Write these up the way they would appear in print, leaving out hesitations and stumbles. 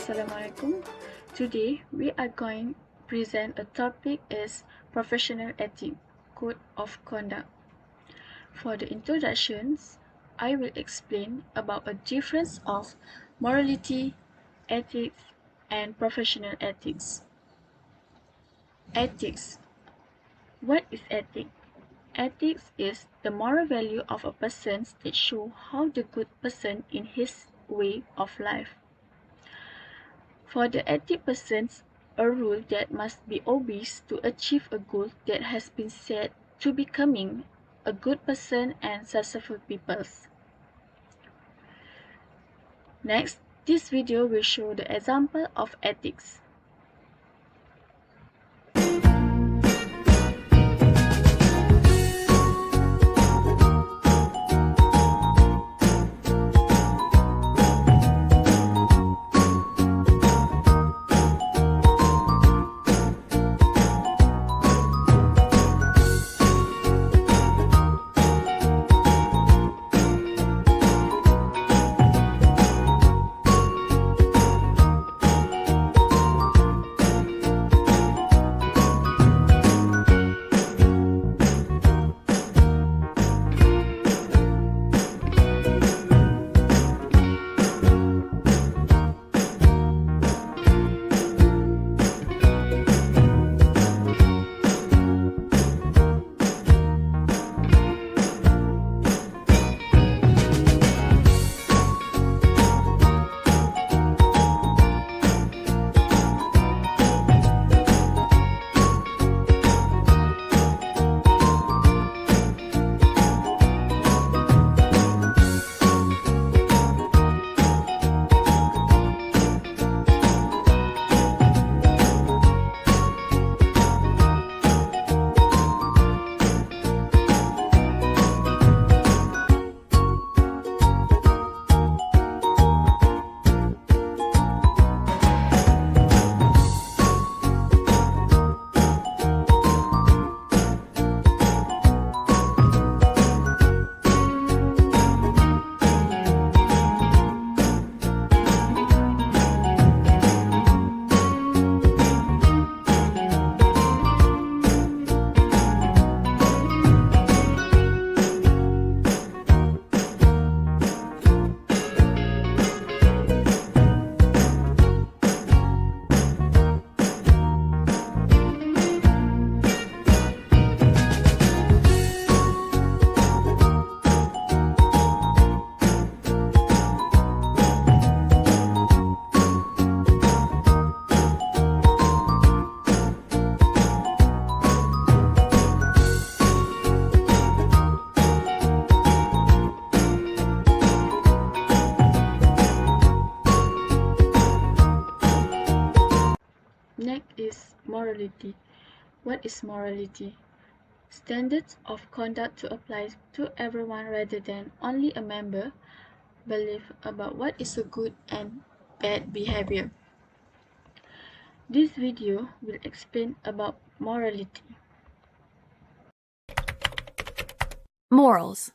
Assalamualaikum. Today we are going to present a topic is professional ethics, code of conduct. For the introductions, I will explain about a difference of morality, ethics, and professional ethics. Ethics. What is ethics? Ethics is the moral value of a person that show how the good person in his way of life. For the ethic persons, a rule that must be obeyed to achieve a goal that has been set to becoming a good person and successful people. Next, this video will show the example of ethics. Next is morality. What is morality? Standards of conduct to apply to everyone rather than only a member belief about what is a good and bad behavior. This video will explain about morality. Morals.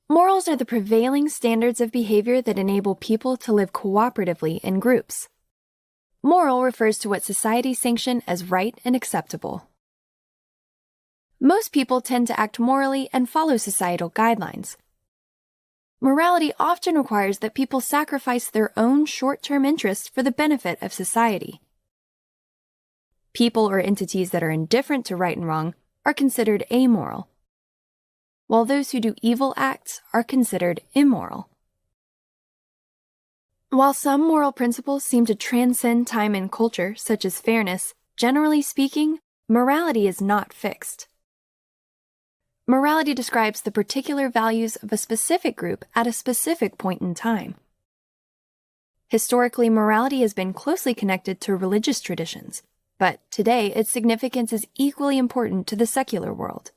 Morals are the prevailing standards of behavior that enable people to live cooperatively in groups. Moral refers to what society sanctions as right and acceptable. Most people tend to act morally and follow societal guidelines. Morality often requires that people sacrifice their own short-term interests for the benefit of society. People or entities that are indifferent to right and wrong are considered amoral, while those who do evil acts are considered immoral. While some moral principles seem to transcend time and culture, such as fairness, generally speaking, morality is not fixed. Morality describes the particular values of a specific group at a specific point in time. Historically, morality has been closely connected to religious traditions, but today its significance is equally important to the secular world.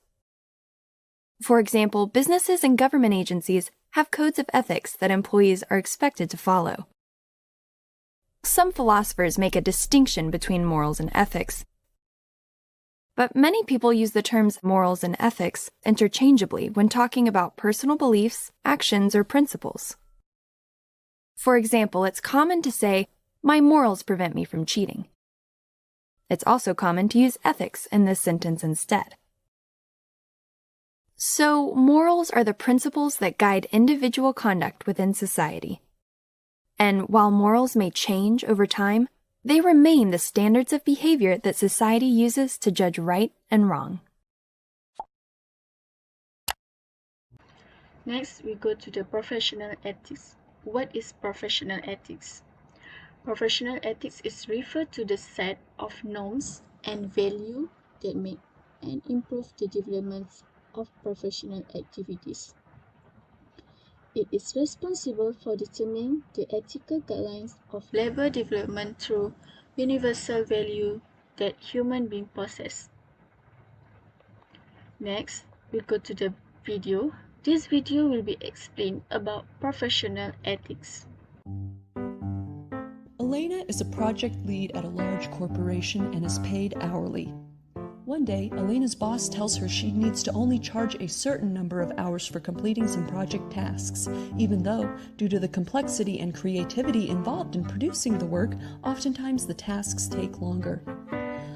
For example, businesses and government agencies have codes of ethics that employees are expected to follow. Some philosophers make a distinction between morals and ethics, but many people use the terms morals and ethics interchangeably when talking about personal beliefs, actions, or principles. For example, it's common to say, "My morals prevent me from cheating." It's also common to use ethics in this sentence instead. So, morals are the principles that guide individual conduct within society. And while morals may change over time, they remain the standards of behavior that society uses to judge right and wrong. Next, we go to the professional ethics. What is professional ethics? Professional ethics is referred to the set of norms and values that make and improve the development of professional activities. It is responsible for determining the ethical guidelines of labor development through universal value that human beings possess. Next, we go to the video. This video will be explained about professional ethics. Elena is a project lead at a large corporation and is paid hourly. One day, Elena's boss tells her she needs to only charge a certain number of hours for completing some project tasks, even though, due to the complexity and creativity involved in producing the work, oftentimes the tasks take longer.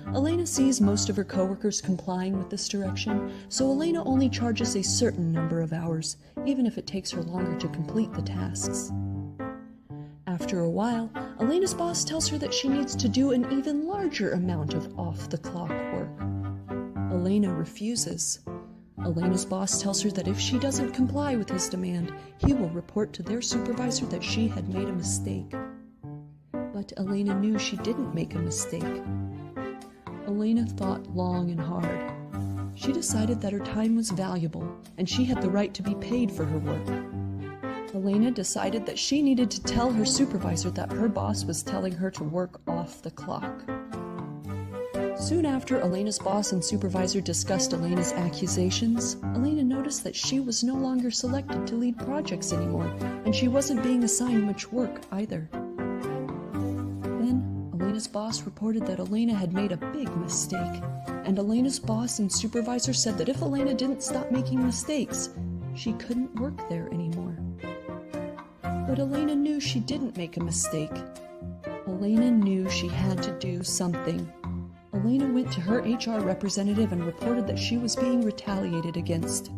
Elena sees most of her coworkers complying with this direction, so Elena only charges a certain number of hours, even if it takes her longer to complete the tasks. After a while, Elena's boss tells her that she needs to do an even larger amount of off-the-clock work. Elena refuses. Elena's boss tells her that if she doesn't comply with his demand, he will report to their supervisor that she had made a mistake. But Elena knew she didn't make a mistake. Elena thought long and hard. She decided that her time was valuable, and she had the right to be paid for her work. Elena decided that she needed to tell her supervisor that her boss was telling her to work off the clock. Soon after Elena's boss and supervisor discussed Elena's accusations, Elena noticed that she was no longer selected to lead projects anymore, and she wasn't being assigned much work either. Then, Elena's boss reported that Elena had made a big mistake, and Elena's boss and supervisor said that if Elena didn't stop making mistakes, she couldn't work there anymore. But Elena knew she didn't make a mistake. Elena knew she had to do something. Elena went to her HR representative and reported that she was being retaliated against.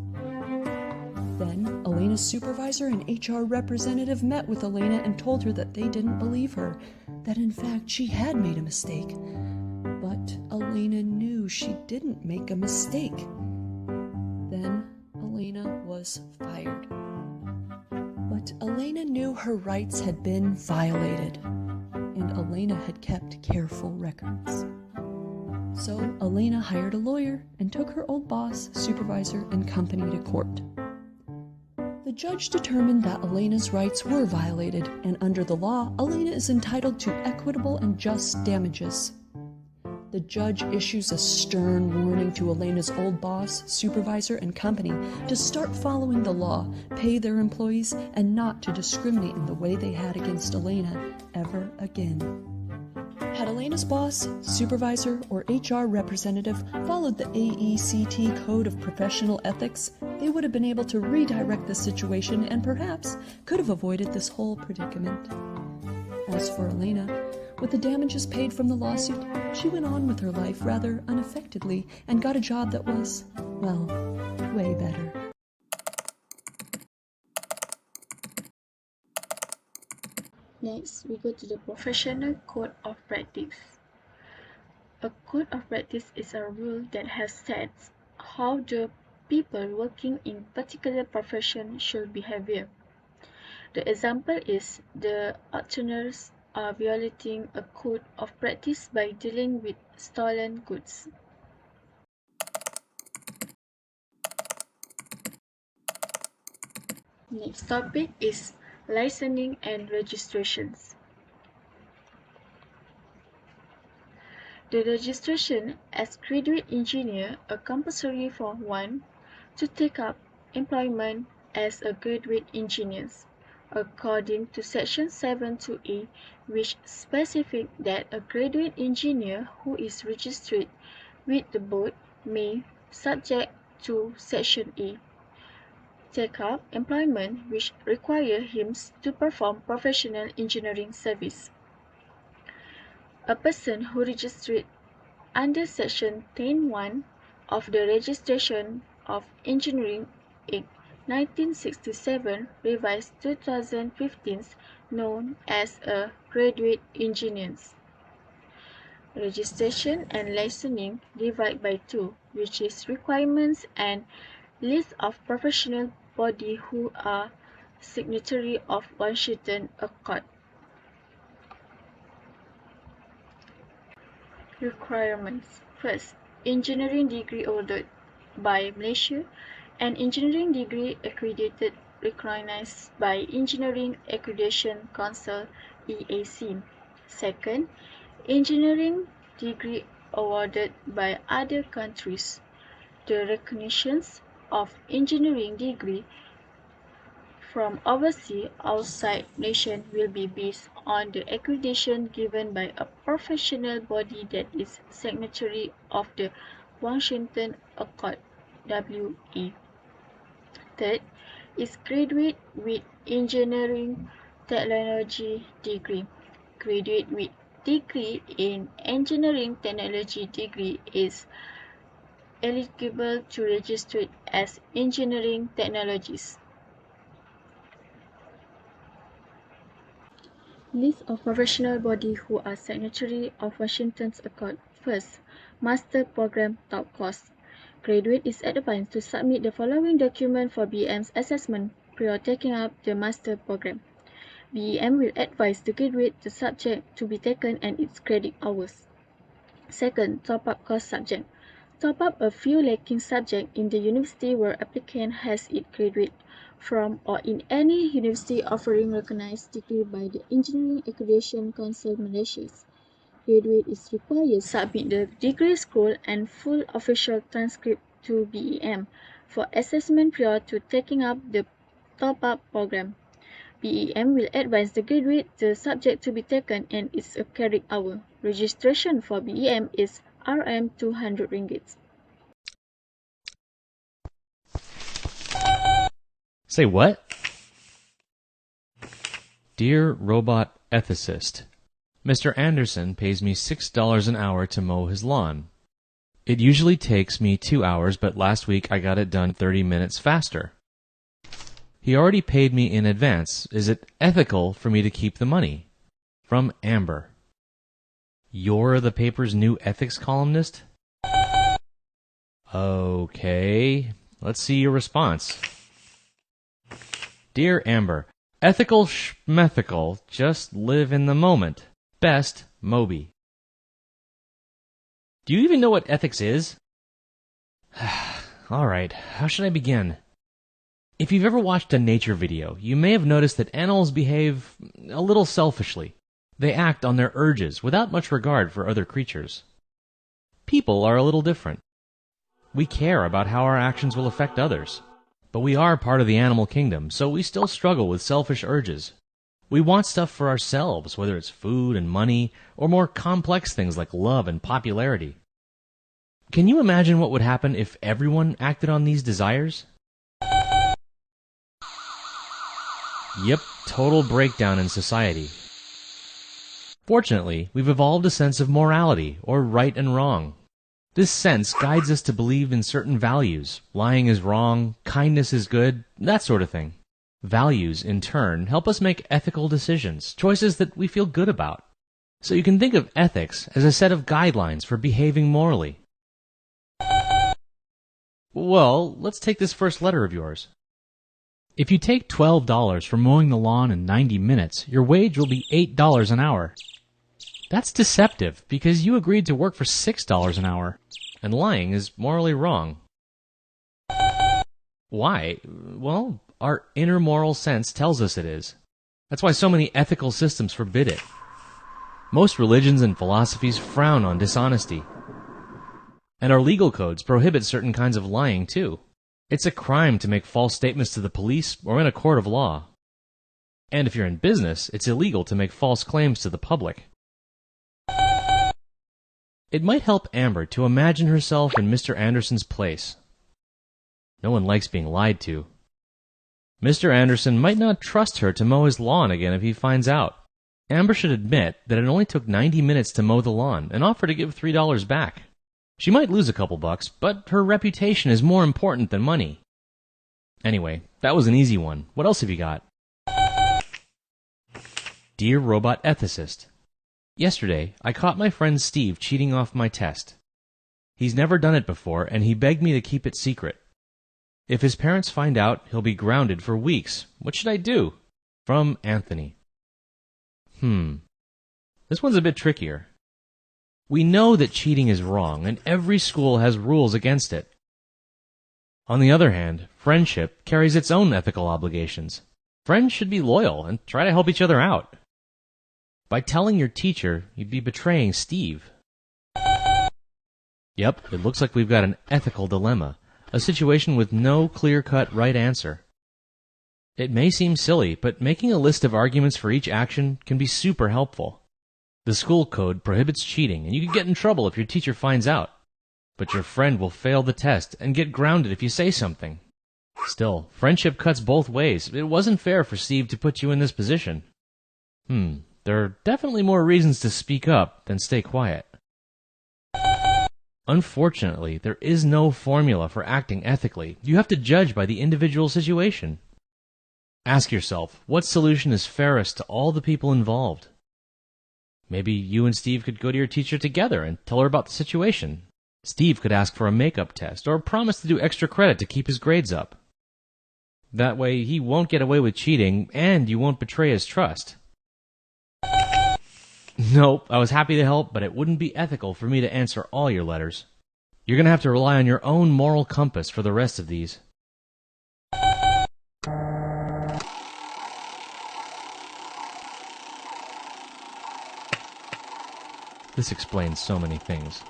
Then, Elena's supervisor and HR representative met with Elena and told her that they didn't believe her, that in fact she had made a mistake. But Elena knew she didn't make a mistake. Then, Elena was fired. But Elena knew her rights had been violated, and Elena had kept careful records. So Elena hired a lawyer and took her old boss, supervisor, and company to court. The judge determined that Elena's rights were violated, and under the law, Elena is entitled to equitable and just damages. The judge issues a stern warning to Elena's old boss, supervisor, and company to start following the law, pay their employees, and not to discriminate in the way they had against Elena ever again. Had Elena's boss, supervisor, or HR representative followed the AECT Code of Professional Ethics, they would have been able to redirect the situation and perhaps could have avoided this whole predicament. As for Elena, with the damages paid from the lawsuit, she went on with her life rather unaffectedly and got a job that was, well, way better. Next, we go to the professional code of practice. A code of practice is a rule that has set how the people working in particular profession should behave. The example is the auctioneers are violating a code of practice by dealing with stolen goods. Next topic is licensing and registrations. The registration as graduate engineer are compulsory for one to take up employment as a graduate engineer, according to Section 72A, which specifies that a graduate engineer who is registered with the board may, subject to Section A, take up employment which require him to perform professional engineering service. A person who registered under Section 10(1) of the Registration of Engineering Act 1967 revised 2015 known as a graduate engineer. Registration and licensing divide by two, which is requirements and list of professional body who are signatory of Washington Accord. Requirements. First, engineering degree awarded by Malaysia, an engineering degree accredited recognized by Engineering Accreditation Council (EAC). Second, engineering degree awarded by other countries. The recognitions of engineering degree from overseas outside nation will be based on the accreditation given by a professional body that is signatory of the Washington Accord (WA). Third is graduate with engineering technology degree. Graduate with degree in engineering technology degree is eligible to register as engineering technologist. List of professional body who are signatory of Washington's Accord. First, Master Program Top Course. Graduate is advised to submit the following document for BEM's assessment prior taking up the Master Program. BEM will advise the graduate the subject to be taken and its credit hours. Second, top-up course subject. Top up a few lacking subject in the university where applicant has it graduate from or in any university offering recognized degree by the Engineering Accreditation Council Malaysia. Graduate is required to submit the degree scroll and full official transcript to BEM for assessment prior to taking up the top-up program. BEM will advise the graduate the subject to be taken and its credit hour. Registration for BEM is Rm 200 ringgit. Say what? Dear Robot Ethicist, Mr. Anderson pays me $6 an hour to mow his lawn. It usually takes me 2 hours, but last week I got it done 30 minutes faster. He already paid me in advance. Is it ethical for me to keep the money? From Amber. You're the paper's new ethics columnist? Okay, let's see your response. Dear Amber, ethical schmethical, just live in the moment. Best, Moby. Do you even know what ethics is? Alright, how should I begin? If you've ever watched a nature video, you may have noticed that animals behave a little selfishly. They act on their urges without much regard for other creatures. People are a little different. We care about how our actions will affect others. But we are part of the animal kingdom, so we still struggle with selfish urges. We want stuff for ourselves, whether it's food and money, or more complex things like love and popularity. Can you imagine what would happen if everyone acted on these desires? Yep, total breakdown in society. Fortunately, we've evolved a sense of morality, or right and wrong. This sense guides us to believe in certain values. Lying is wrong, kindness is good, that sort of thing. Values, in turn, help us make ethical decisions, choices that we feel good about. So you can think of ethics as a set of guidelines for behaving morally. Well, let's take this first letter of yours. If you take $12 for mowing the lawn in 90 minutes, your wage will be $8 an hour. That's deceptive, because you agreed to work for $6 an hour, and lying is morally wrong. Why? Well, our inner moral sense tells us it is. That's why so many ethical systems forbid it. Most religions and philosophies frown on dishonesty. And our legal codes prohibit certain kinds of lying, too. It's a crime to make false statements to the police or in a court of law. And if you're in business, it's illegal to make false claims to the public. It might help Amber to imagine herself in Mr. Anderson's place. No one likes being lied to. Mr. Anderson might not trust her to mow his lawn again if he finds out. Amber should admit that it only took 90 minutes to mow the lawn and offer to give $3 back. She might lose a couple bucks, but her reputation is more important than money. Anyway, that was an easy one. What else have you got? Dear Robot Ethicist, yesterday I caught my friend Steve cheating off my test. He's never done it before, and he begged me to keep it secret. If his parents find out, he'll be grounded for weeks. What should I do? From Anthony. This one's a bit trickier. We know that cheating is wrong, and every school has rules against it. On the other hand, friendship carries its own ethical obligations. Friends should be loyal and try to help each other out. By telling your teacher, you'd be betraying Steve. Yep, it looks like we've got an ethical dilemma, a situation with no clear-cut right answer. It may seem silly, but making a list of arguments for each action can be super helpful. The school code prohibits cheating, and you can get in trouble if your teacher finds out. But your friend will fail the test and get grounded if you say something. Still, friendship cuts both ways. It wasn't fair for Steve to put you in this position. There are definitely more reasons to speak up than stay quiet. Unfortunately, there is no formula for acting ethically. You have to judge by the individual situation. Ask yourself, what solution is fairest to all the people involved? Maybe you and Steve could go to your teacher together and tell her about the situation. Steve could ask for a makeup test or promise to do extra credit to keep his grades up. That way, he won't get away with cheating, and you won't betray his trust. Nope, I was happy to help, but it wouldn't be ethical for me to answer all your letters. You're going to have to rely on your own moral compass for the rest of these. This explains so many things.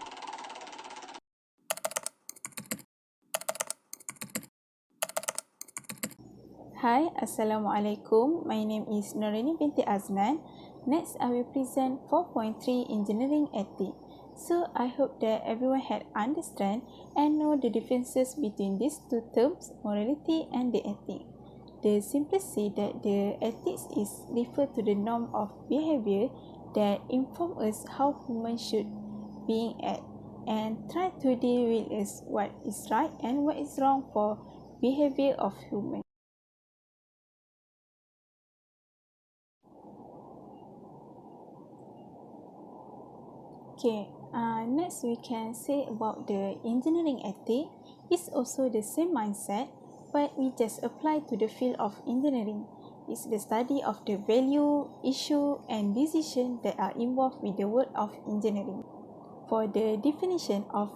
Hi, assalamualaikum. My name is Norini binti Aznan. Next, I will present 4.3 Engineering Ethics. So, I hope that everyone had understand and know the differences between these two terms, morality and the ethic. The simplest say that the ethics is refer to the norm of behavior that inform us how humans should being act and try to deal with is what is right and what is wrong for behavior of humans. Okay, next we can say about the engineering ethic. It's also the same mindset, but we just apply to the field of engineering. It's the study of the value, issue, and decision that are involved with the work of engineering. For the definition of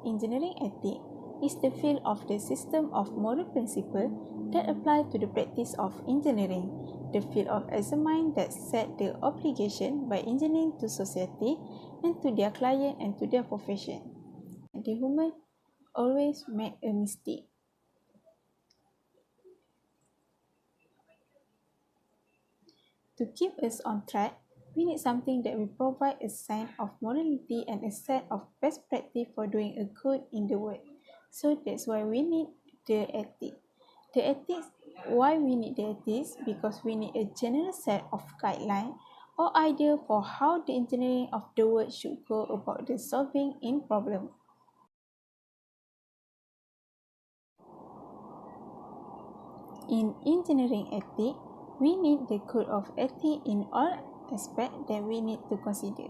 engineering ethic, is the field of the system of moral principle that apply to the practice of engineering. The field of examine that set the obligation by engineering to society and to their client and to their profession. The human always make a mistake. To keep us on track, we need something that will provide a sign of morality and a set of best practice for doing a good in the world. So that's why we need the ethics. The ethics, why we need the ethics? Because we need a general set of guidelines or idea for how the engineering of the world should go about the solving in problem. In engineering ethics, we need the code of ethics in all aspects that we need to consider.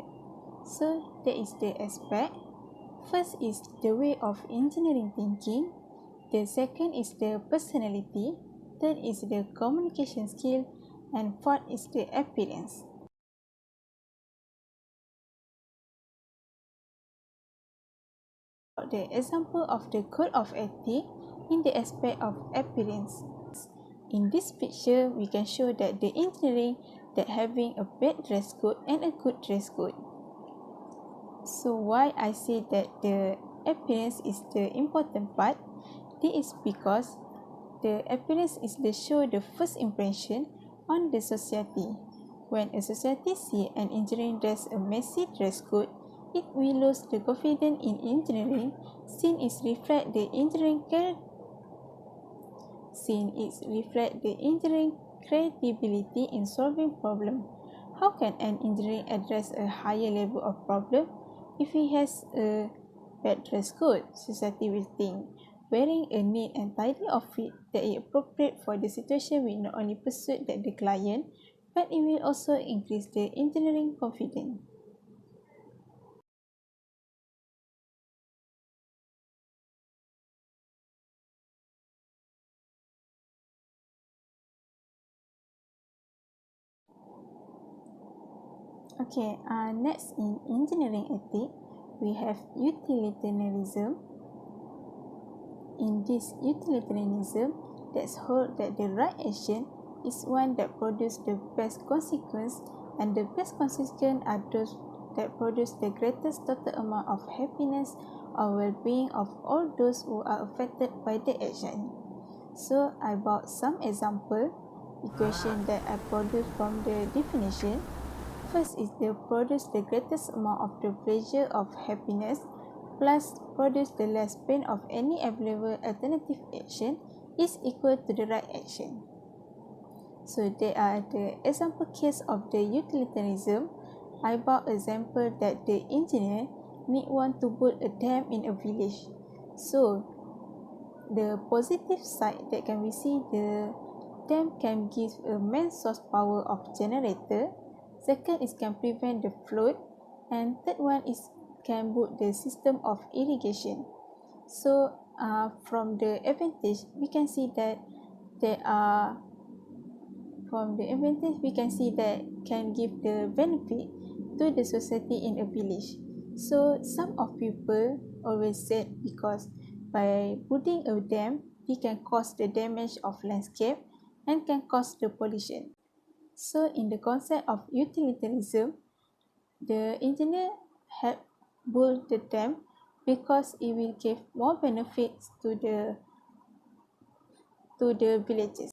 So that is the aspect. First is the way of engineering thinking. The second is the personality. Third is the communication skill. And fourth is the appearance. The example of the code of ethics in the aspect of appearance. In this picture, we can show that the engineering that having a bad dress code and a good dress code. So why I say that the appearance is the important part? This is because the appearance is the show the first impression on the society. When a society see an engineering dress a messy dress code, it will lose the confidence in engineering since it reflects the engineering character. since it reflects the engineering credibility in solving problems. How can an engineer address a higher level of problem? If he has a bad dress code, society will think wearing a neat and tidy outfit that is appropriate for the situation will not only persuade the client, but it will also increase the engineering confidence. Okay, next in engineering ethics, we have utilitarianism. In this utilitarianism, that's hold that the right action is one that produces the best consequence, and the best consequence are those that produce the greatest total amount of happiness or well-being of all those who are affected by the action. So I brought some example equation that I produced from the definition. First is the produce the greatest amount of the pleasure of happiness plus produce the less pain of any available alternative action is equal to the right action. So there are the example case of the utilitarianism. I brought example that the engineer need want to build a dam in a village. So the positive side that can we see the dam can give a main source power of generator. Second is can prevent the flood, and third one is can build the system of irrigation. So from the advantage we can see that there are can give the benefit to the society in a village. So some of people always said because by building a dam we can cause the damage of landscape and can cause the pollution. So in the concept of utilitarianism, the engineer help build the dam because it will give more benefits to the villages.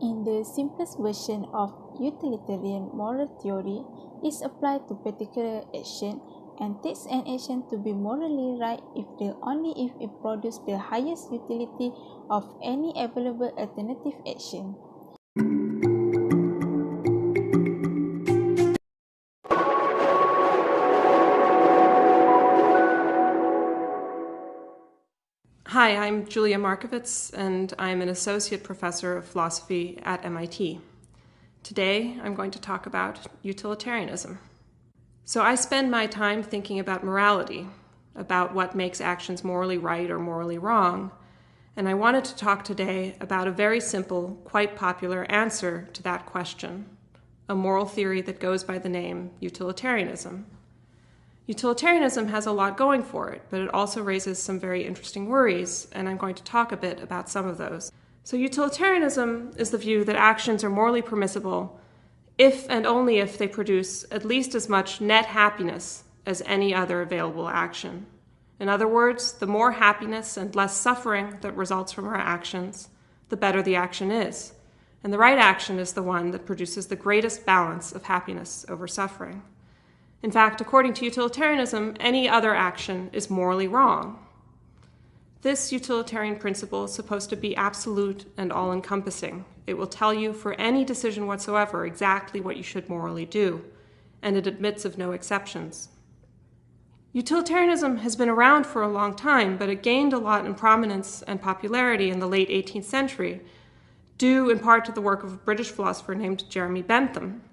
In the simplest version of utilitarian moral theory is applied to particular action and takes an action to be morally right if it produces the highest utility of any available alternative action. Hi, I'm Julia Markovits, and I'm an associate professor of philosophy at MIT. Today, I'm going to talk about utilitarianism. So I spend my time thinking about morality, about what makes actions morally right or morally wrong, and I wanted to talk today about a very simple, quite popular answer to that question, a moral theory that goes by the name utilitarianism. Utilitarianism has a lot going for it, but it also raises some very interesting worries, and I'm going to talk a bit about some of those. So utilitarianism is the view that actions are morally permissible if and only if they produce at least as much net happiness as any other available action. In other words, the more happiness and less suffering that results from our actions, the better the action is. And the right action is the one that produces the greatest balance of happiness over suffering. In fact, according to utilitarianism, any other action is morally wrong. This utilitarian principle is supposed to be absolute and all-encompassing. It will tell you for any decision whatsoever exactly what you should morally do, and it admits of no exceptions. Utilitarianism has been around for a long time, but it gained a lot in prominence and popularity in the late 18th century, due in part to the work of a British philosopher named Jeremy Bentham.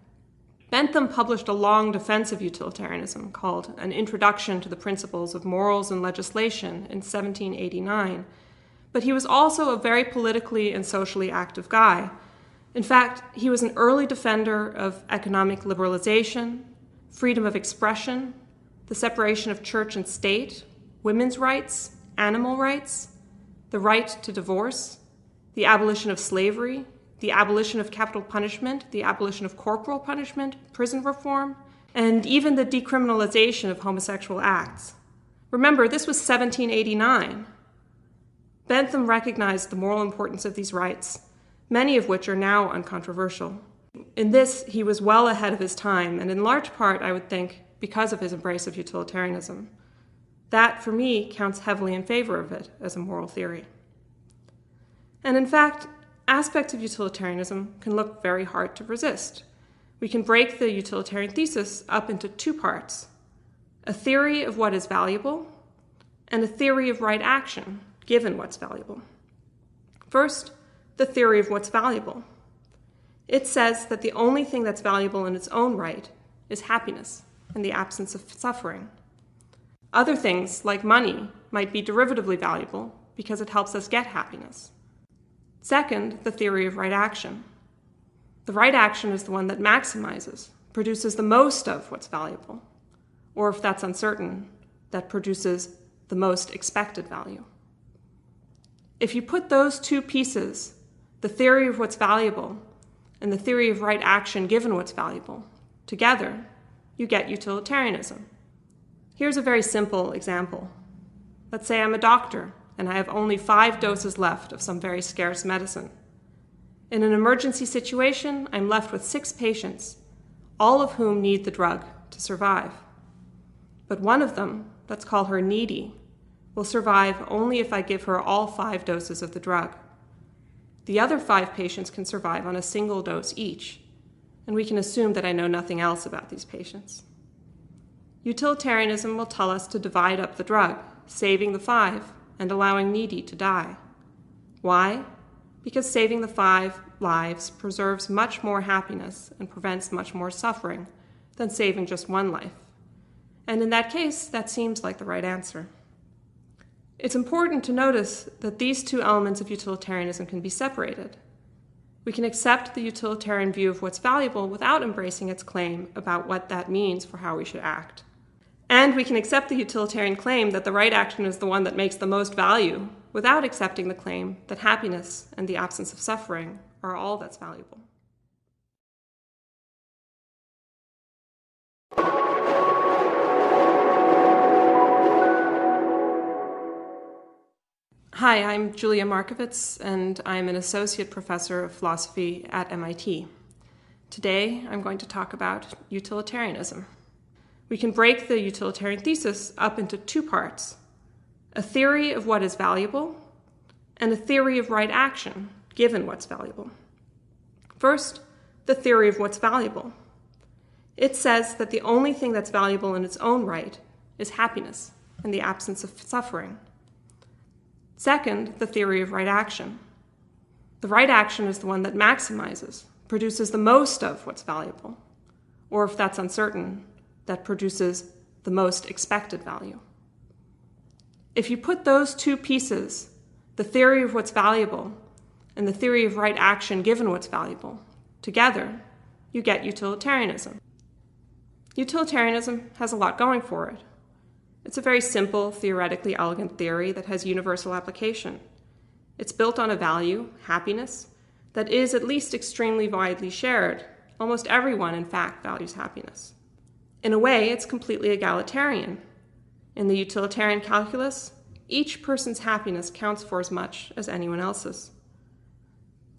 Bentham published a long defense of utilitarianism called An Introduction to the Principles of Morals and Legislation in 1789, but he was also a very politically and socially active guy. In fact, he was an early defender of economic liberalization, freedom of expression, the separation of church and state, women's rights, animal rights, the right to divorce, the abolition of slavery, the abolition of capital punishment, the abolition of corporal punishment, prison reform, and even the decriminalization of homosexual acts. Remember, this was 1789. Bentham recognized the moral importance of these rights, many of which are now uncontroversial. In this, he was well ahead of his time, and in large part, I would think, because of his embrace of utilitarianism. That, for me, counts heavily in favor of it as a moral theory. And in fact, aspects of utilitarianism can look very hard to resist. We can break the utilitarian thesis up into two parts: a theory of what is valuable and a theory of right action given what's valuable. First, the theory of what's valuable. It says that the only thing that's valuable in its own right is happiness and the absence of suffering. Other things, like money, might be derivatively valuable because it helps us get happiness. Second, the theory of right action. The right action is the one that maximizes, produces the most of what's valuable, or if that's uncertain, that produces the most expected value. If you put those two pieces, the theory of what's valuable and the theory of right action given what's valuable, together, you get utilitarianism. Here's a very simple example. Let's say I'm a doctor and I have only 5 doses left of some very scarce medicine. In an emergency situation, I'm left with 6 patients, all of whom need the drug to survive. But one of them, let's call her needy, will survive only if I give her all 5 doses of the drug. The other 5 patients can survive on a single dose each, and we can assume that I know nothing else about these patients. Utilitarianism will tell us to divide up the drug, saving the 5 and allowing needy to die. Why? Because saving the 5 lives preserves much more happiness and prevents much more suffering than saving just 1 life. And in that case, that seems like the right answer. It's important to notice that these two elements of utilitarianism can be separated. We can accept the utilitarian view of what's valuable without embracing its claim about what that means for how we should act. And we can accept the utilitarian claim that the right action is the one that makes the most value without accepting the claim that happiness and the absence of suffering are all that's valuable. Hi, I'm Julia Markovits, and I'm an associate professor of philosophy at MIT. Today, I'm going to talk about utilitarianism. We can break the utilitarian thesis up into two parts: a theory of what is valuable and a theory of right action given what's valuable. First, the theory of what's valuable. It says that the only thing that's valuable in its own right is happiness and the absence of suffering. Second, the theory of right action. The right action is the one that maximizes, produces the most of what's valuable, or if that's uncertain, that produces the most expected value. If you put those two pieces, the theory of what's valuable and the theory of right action given what's valuable, together, you get utilitarianism. Utilitarianism has a lot going for it. It's a very simple, theoretically elegant theory that has universal application. It's built on a value, happiness, that is at least extremely widely shared. Almost everyone, in fact, values happiness. In a way, it's completely egalitarian. In the utilitarian calculus, each person's happiness counts for as much as anyone else's.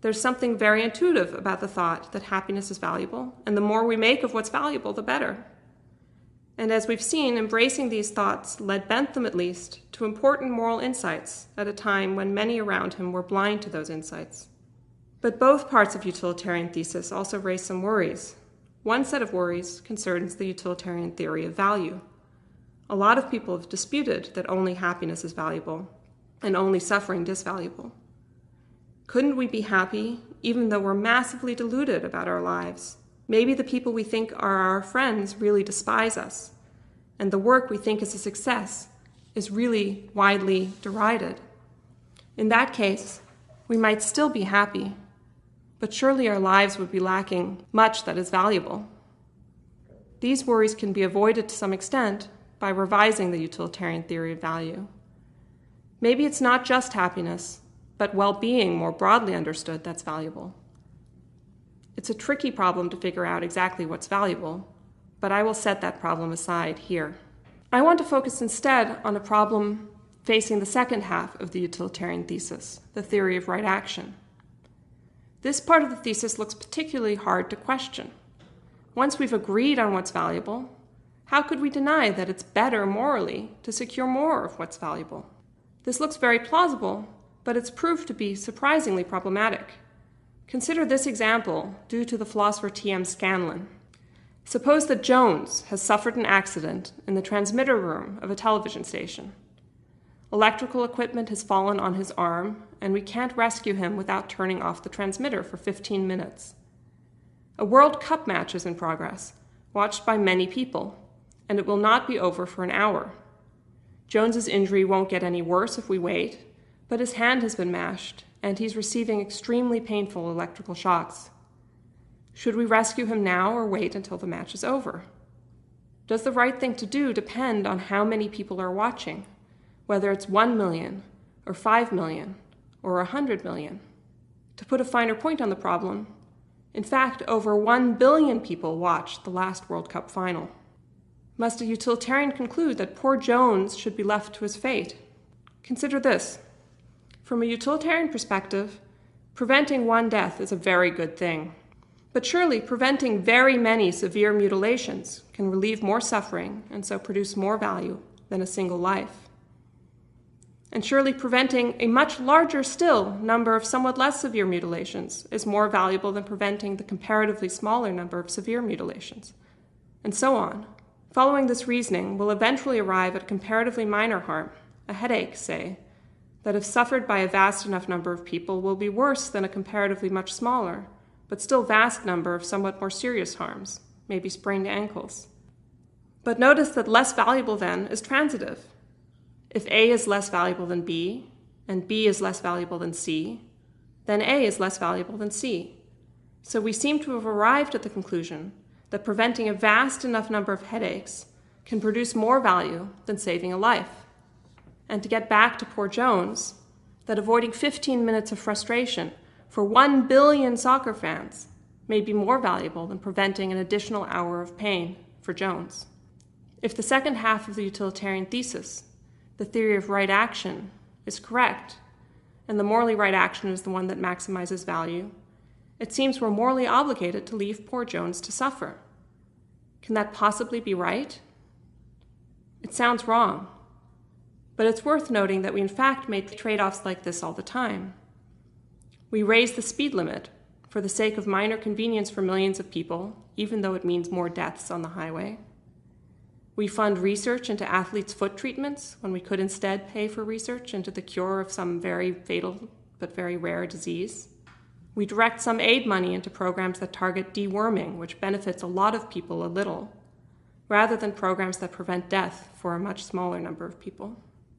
There's something very intuitive about the thought that happiness is valuable, and the more we make of what's valuable, the better. And as we've seen, embracing these thoughts led Bentham, at least, to important moral insights at a time when many around him were blind to those insights. But both parts of utilitarian thesis also raise some worries. One set of worries concerns the utilitarian theory of value. A lot of people have disputed that only happiness is valuable and only suffering disvaluable. Couldn't we be happy even though we're massively deluded about our lives? Maybe the people we think are our friends really despise us, and the work we think is a success is really widely derided. In that case, we might still be happy, but surely our lives would be lacking much that is valuable. These worries can be avoided to some extent by revising the utilitarian theory of value. Maybe it's not just happiness, but well-being more broadly understood that's valuable. It's a tricky problem to figure out exactly what's valuable, but I will set that problem aside here. I want to focus instead on a problem facing the second half of the utilitarian thesis, the theory of right action. This part of the thesis looks particularly hard to question. Once we've agreed on what's valuable, how could we deny that it's better morally to secure more of what's valuable? This looks very plausible, but it's proved to be surprisingly problematic. Consider this example due to the philosopher T.M. Scanlon. Suppose that Jones has suffered an accident in the transmitter room of a television station. Electrical equipment has fallen on his arm, and we can't rescue him without turning off the transmitter for 15 minutes. A World Cup match is in progress, watched by many people, and it will not be over for an hour. Jones's injury won't get any worse if we wait, but his hand has been mashed, and he's receiving extremely painful electrical shocks. Should we rescue him now or wait until the match is over? Does the right thing to do depend on how many people are watching, whether it's 1 million, or 5 million, or 100 million? To put a finer point on the problem, in fact, over 1 billion people watched the last World Cup final. Must a utilitarian conclude that poor Jones should be left to his fate? Consider this. From a utilitarian perspective, preventing one death is a very good thing. But surely preventing very many severe mutilations can relieve more suffering and so produce more value than a single life. And surely preventing a much larger still number of somewhat less severe mutilations is more valuable than preventing the comparatively smaller number of severe mutilations. And so on. Following this reasoning, we'll eventually arrive at comparatively minor harm, a headache, say, that if suffered by a vast enough number of people will be worse than a comparatively much smaller, but still vast number of somewhat more serious harms, maybe sprained ankles. But notice that less valuable then is transitive. If A is less valuable than B, and B is less valuable than C, then A is less valuable than C. So we seem to have arrived at the conclusion that preventing a vast enough number of headaches can produce more value than saving a life. And to get back to poor Jones, that avoiding 15 minutes of frustration for 1 billion soccer fans may be more valuable than preventing an additional hour of pain for Jones. If the second half of the utilitarian thesis, the theory of right action, is correct, and the morally right action is the one that maximizes value, it seems we're morally obligated to leave poor Jones to suffer. Can that possibly be right? It sounds wrong, but it's worth noting that we in fact make trade-offs like this all the time. We raise the speed limit for the sake of minor convenience for millions of people, even though it means more deaths on the highway. We fund research into athletes' foot treatments when we could instead pay for research into the cure of some very fatal but very rare disease. We direct some aid money into programs that target deworming, which benefits a lot of people a little, rather than programs that prevent death for a much smaller number of people.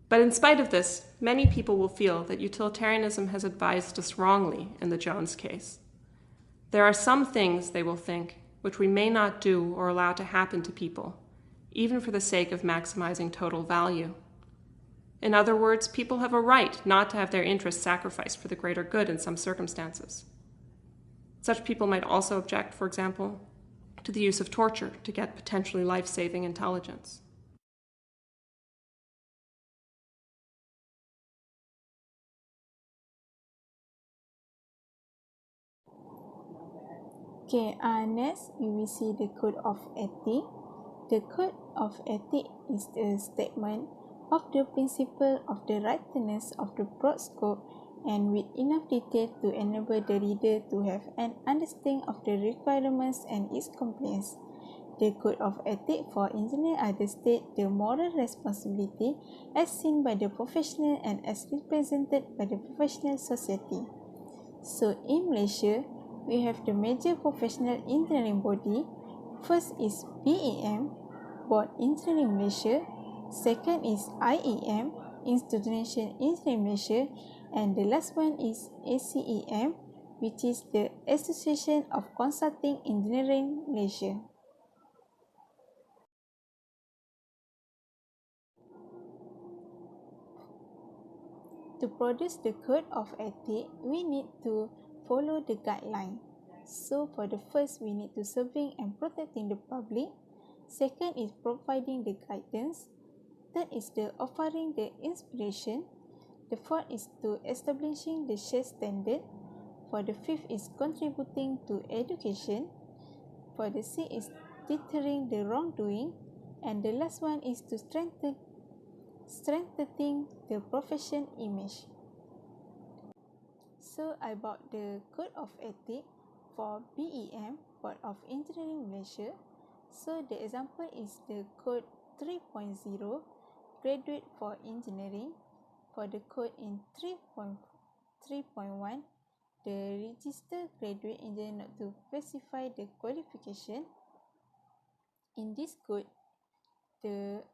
But in spite of this, many people will feel that utilitarianism has advised us wrongly in the Jones case. There are some things, they will think, which we may not do or allow to happen to people, even for the sake of maximizing total value. In other words, people have a right not to have their interests sacrificed for the greater good in some circumstances. Such people might also object, for example, to the use of torture to get potentially life-saving intelligence. Okay, next we will see the code of ethics. The code of ethics is a statement of the principle of the rightness of the broad scope and with enough detail to enable the reader to have an understanding of the requirements and its compliance. The code of ethics for engineers state the moral responsibility as seen by the professional and as represented by the professional society. So in Malaysia, we have the major professional engineering body. First is BEM, Board Engineering Malaysia. Second is IEM, Institution Engineering Malaysia. And the last one is ACEM, which is the Association of Consulting Engineering Malaysia. To produce the code of ethics, we need to follow the guideline. So for the first, we need to serving and protecting the public. Second is providing the guidance. Third is the offering the inspiration. The fourth is to establishing the shared standard. For the fifth is contributing to education. For the sixth is deterring the wrongdoing. And the last one is to strengthening the profession image. So I bought the Code of Ethics for BEM, Board of Engineering Malaysia. So the example is the Code 3.0, Graduate for Engineering. For the code in 3.1, the register graduate engineer not to specify the qualification. In this code, the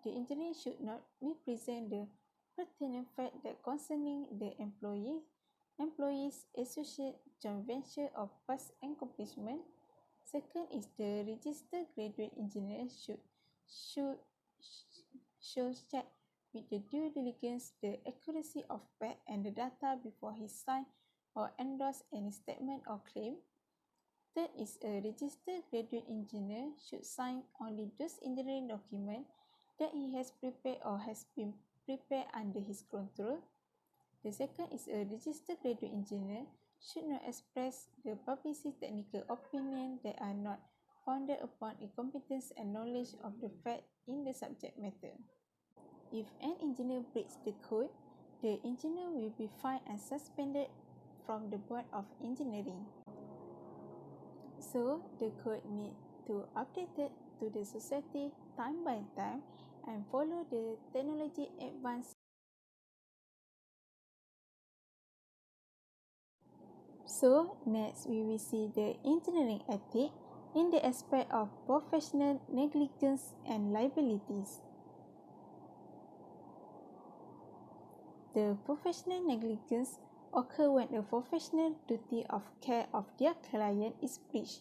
engineer should not represent the pertinent fact that concerning the employees, associate, joint venture or past accomplishment. Second is the registered graduate engineer should check with the due diligence the accuracy of fact and the data before he sign or endorse any statement or claim. Third is a registered graduate engineer should sign only those engineering documents that he has prepared or has been prepared under his control. The second is a registered graduate engineer should not express the publicly technical opinion that are not founded upon a competence and knowledge of the fact in the subject matter. If an engineer breaks the code, the engineer will be fined and suspended from the Board of Engineering. So, the code need to update it to the society time by time and follow the technology advance. So, next we will see the engineering ethic in the aspect of professional negligence and liabilities. The professional negligence occurs when a professional duty of care of their client is breached.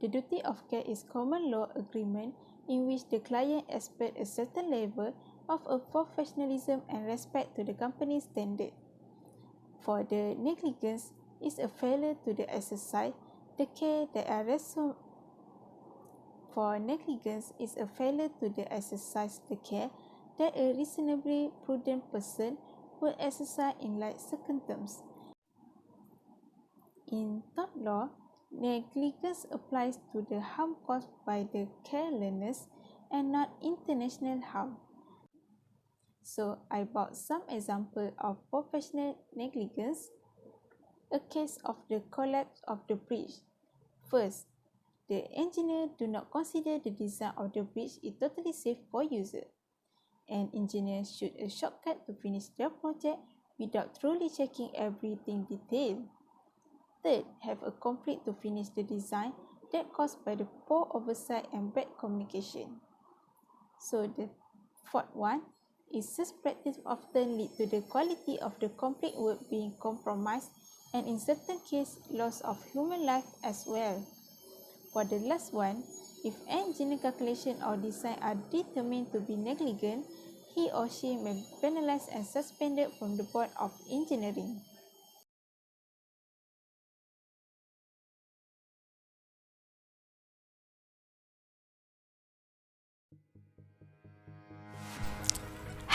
The duty of care is common law agreement in which the client expects a certain level of a professionalism and respect to the company's standard. For the negligence is a failure to exercise the care that are exercise the care that a reasonably prudent person would exercise in like circumstances. In tort law, negligence applies to the harm caused by the carelessness and not intentional harm. So, I brought some examples of professional negligence. A case of the collapse of the bridge. First, the engineer do not consider the design of the bridge is totally safe for user. An engineer should a shortcut to finish their project without truly checking everything detailed. Third, have a conflict to finish the design that caused by the poor oversight and bad communication. So the fourth one is such practice often lead to the quality of the complete work being compromised and in certain cases loss of human life as well. For the last one, if engineer calculation or design are determined to be negligent, he or she may be penalized and suspended from the Board of Engineering.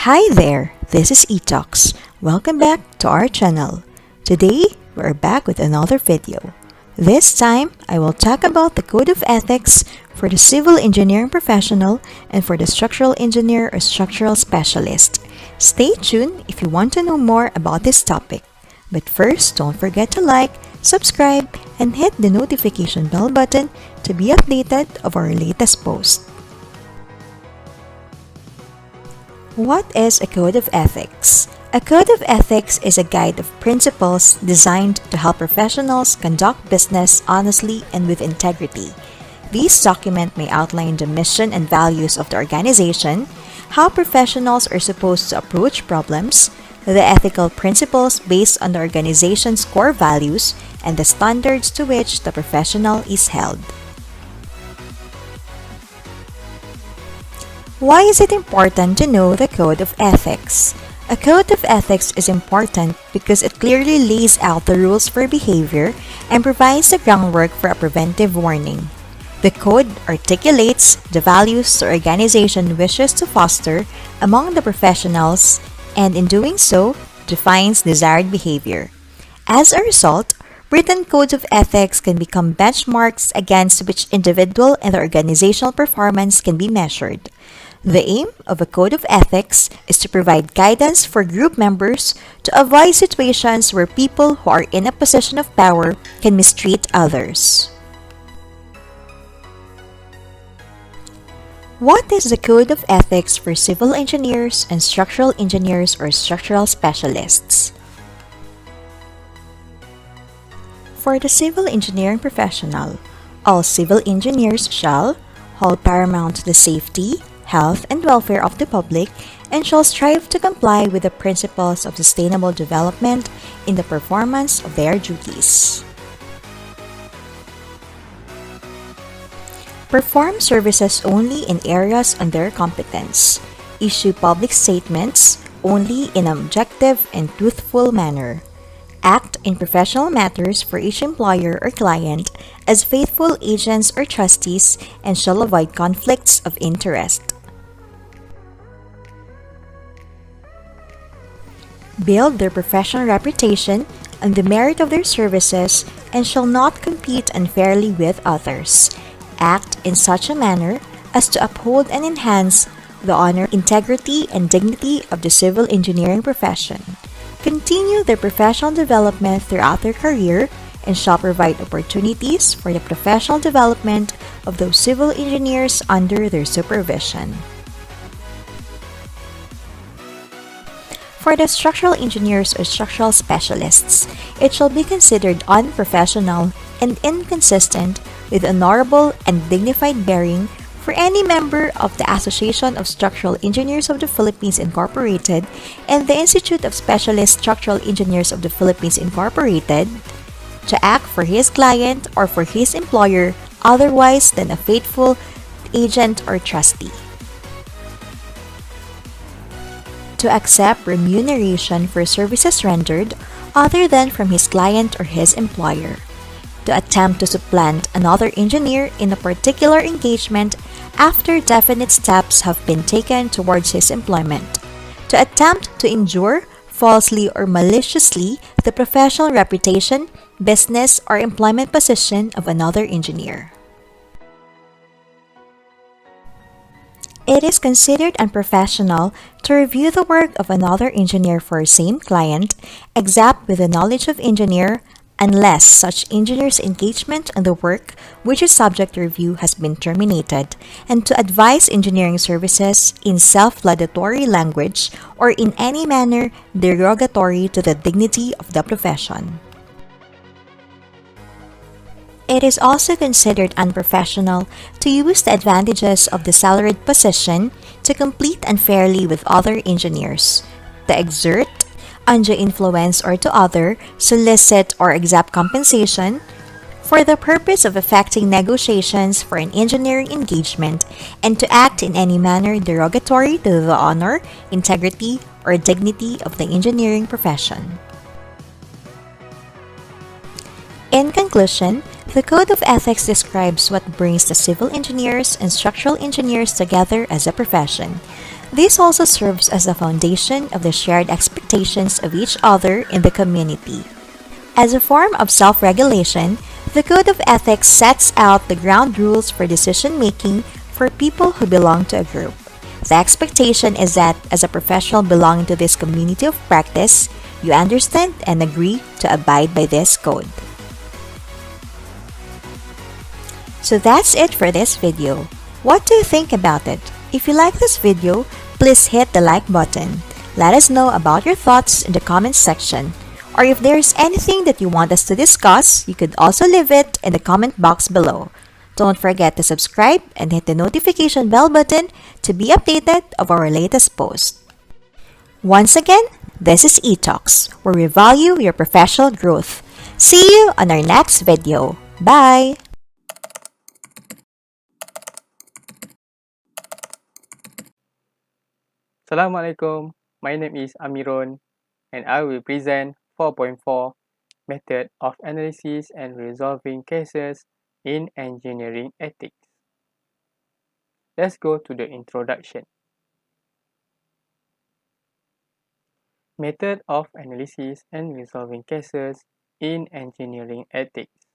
Hi there, this is eTalks. Welcome back to our channel. Today, we're back with another video. This time, I will talk about the Code of Ethics for the civil engineering professional and for the structural engineer or structural specialist. Stay tuned if you want to know more about this topic. But first, don't forget to like, subscribe, and hit the notification bell button to be updated of our latest post. What is a Code of Ethics? A Code of Ethics is a guide of principles designed to help professionals conduct business honestly and with integrity. These documents may outline the mission and values of the organization, how professionals are supposed to approach problems, the ethical principles based on the organization's core values, and the standards to which the professional is held. Why is it important to know the Code of Ethics? A Code of Ethics is important because it clearly lays out the rules for behavior and provides the groundwork for a preventive warning. The code articulates the values the organization wishes to foster among the professionals and in doing so, defines desired behavior. As a result, written codes of ethics can become benchmarks against which individual and organizational performance can be measured. The aim of a code of ethics is to provide guidance for group members to avoid situations where people who are in a position of power can mistreat others. What is the code of ethics for civil engineers and structural engineers or structural specialists? For the civil engineering professional, all civil engineers shall hold paramount the safety, health, and welfare of the public and shall strive to comply with the principles of sustainable development in the performance of their duties. Perform services only in areas under competence. Issue public statements only in an objective and truthful manner. Act in professional matters for each employer or client as faithful agents or trustees and shall avoid conflicts of interest. Build their professional reputation on the merit of their services and shall not compete unfairly with others. Act in such a manner as to uphold and enhance the honor, integrity, and dignity of the civil engineering profession. Continue their professional development throughout their career and shall provide opportunities for the professional development of those civil engineers under their supervision. For the structural engineers or structural specialists, it shall be considered unprofessional and inconsistent with honorable and dignified bearing for any member of the Association of Structural Engineers of the Philippines Incorporated and the Institute of Specialist Structural Engineers of the Philippines Incorporated to act for his client or for his employer otherwise than a faithful agent or trustee. To accept remuneration for services rendered other than from his client or his employer. To attempt to supplant another engineer in a particular engagement after definite steps have been taken towards his employment. To attempt to injure, falsely or maliciously, the professional reputation, business, or employment position of another engineer. It is considered unprofessional to review the work of another engineer for a same client, except with the knowledge of engineer, unless such engineer's engagement on the work which is subject to review has been terminated, and to advise engineering services in self-laudatory language or in any manner derogatory to the dignity of the profession. It is also considered unprofessional to use the advantages of the salaried position to compete unfairly with other engineers, to exert undue influence or to solicit or accept compensation for the purpose of effecting negotiations for an engineering engagement and to act in any manner derogatory to the honor, integrity, or dignity of the engineering profession. In conclusion, the Code of Ethics describes what brings the civil engineers and structural engineers together as a profession. This also serves as the foundation of the shared expectations of each other in the community. As a form of self-regulation, the Code of Ethics sets out the ground rules for decision-making for people who belong to a group. The expectation is that, as a professional belonging to this community of practice, you understand and agree to abide by this code. So that's it for this video. What do you think about it? If you like this video, please hit the like button. Let us know about your thoughts in the comments section. Or if there's anything that you want us to discuss, you could also leave it in the comment box below. Don't forget to subscribe and hit the notification bell button to be updated of our latest post. Once again, this is eTalks, where we value your professional growth. See you on our next video. Bye! Assalamualaikum. My name is Amiron and I will present 4.4 Method of Analysis and Resolving Cases in Engineering Ethics. Let's go to the introduction. Method of Analysis and Resolving Cases in Engineering Ethics.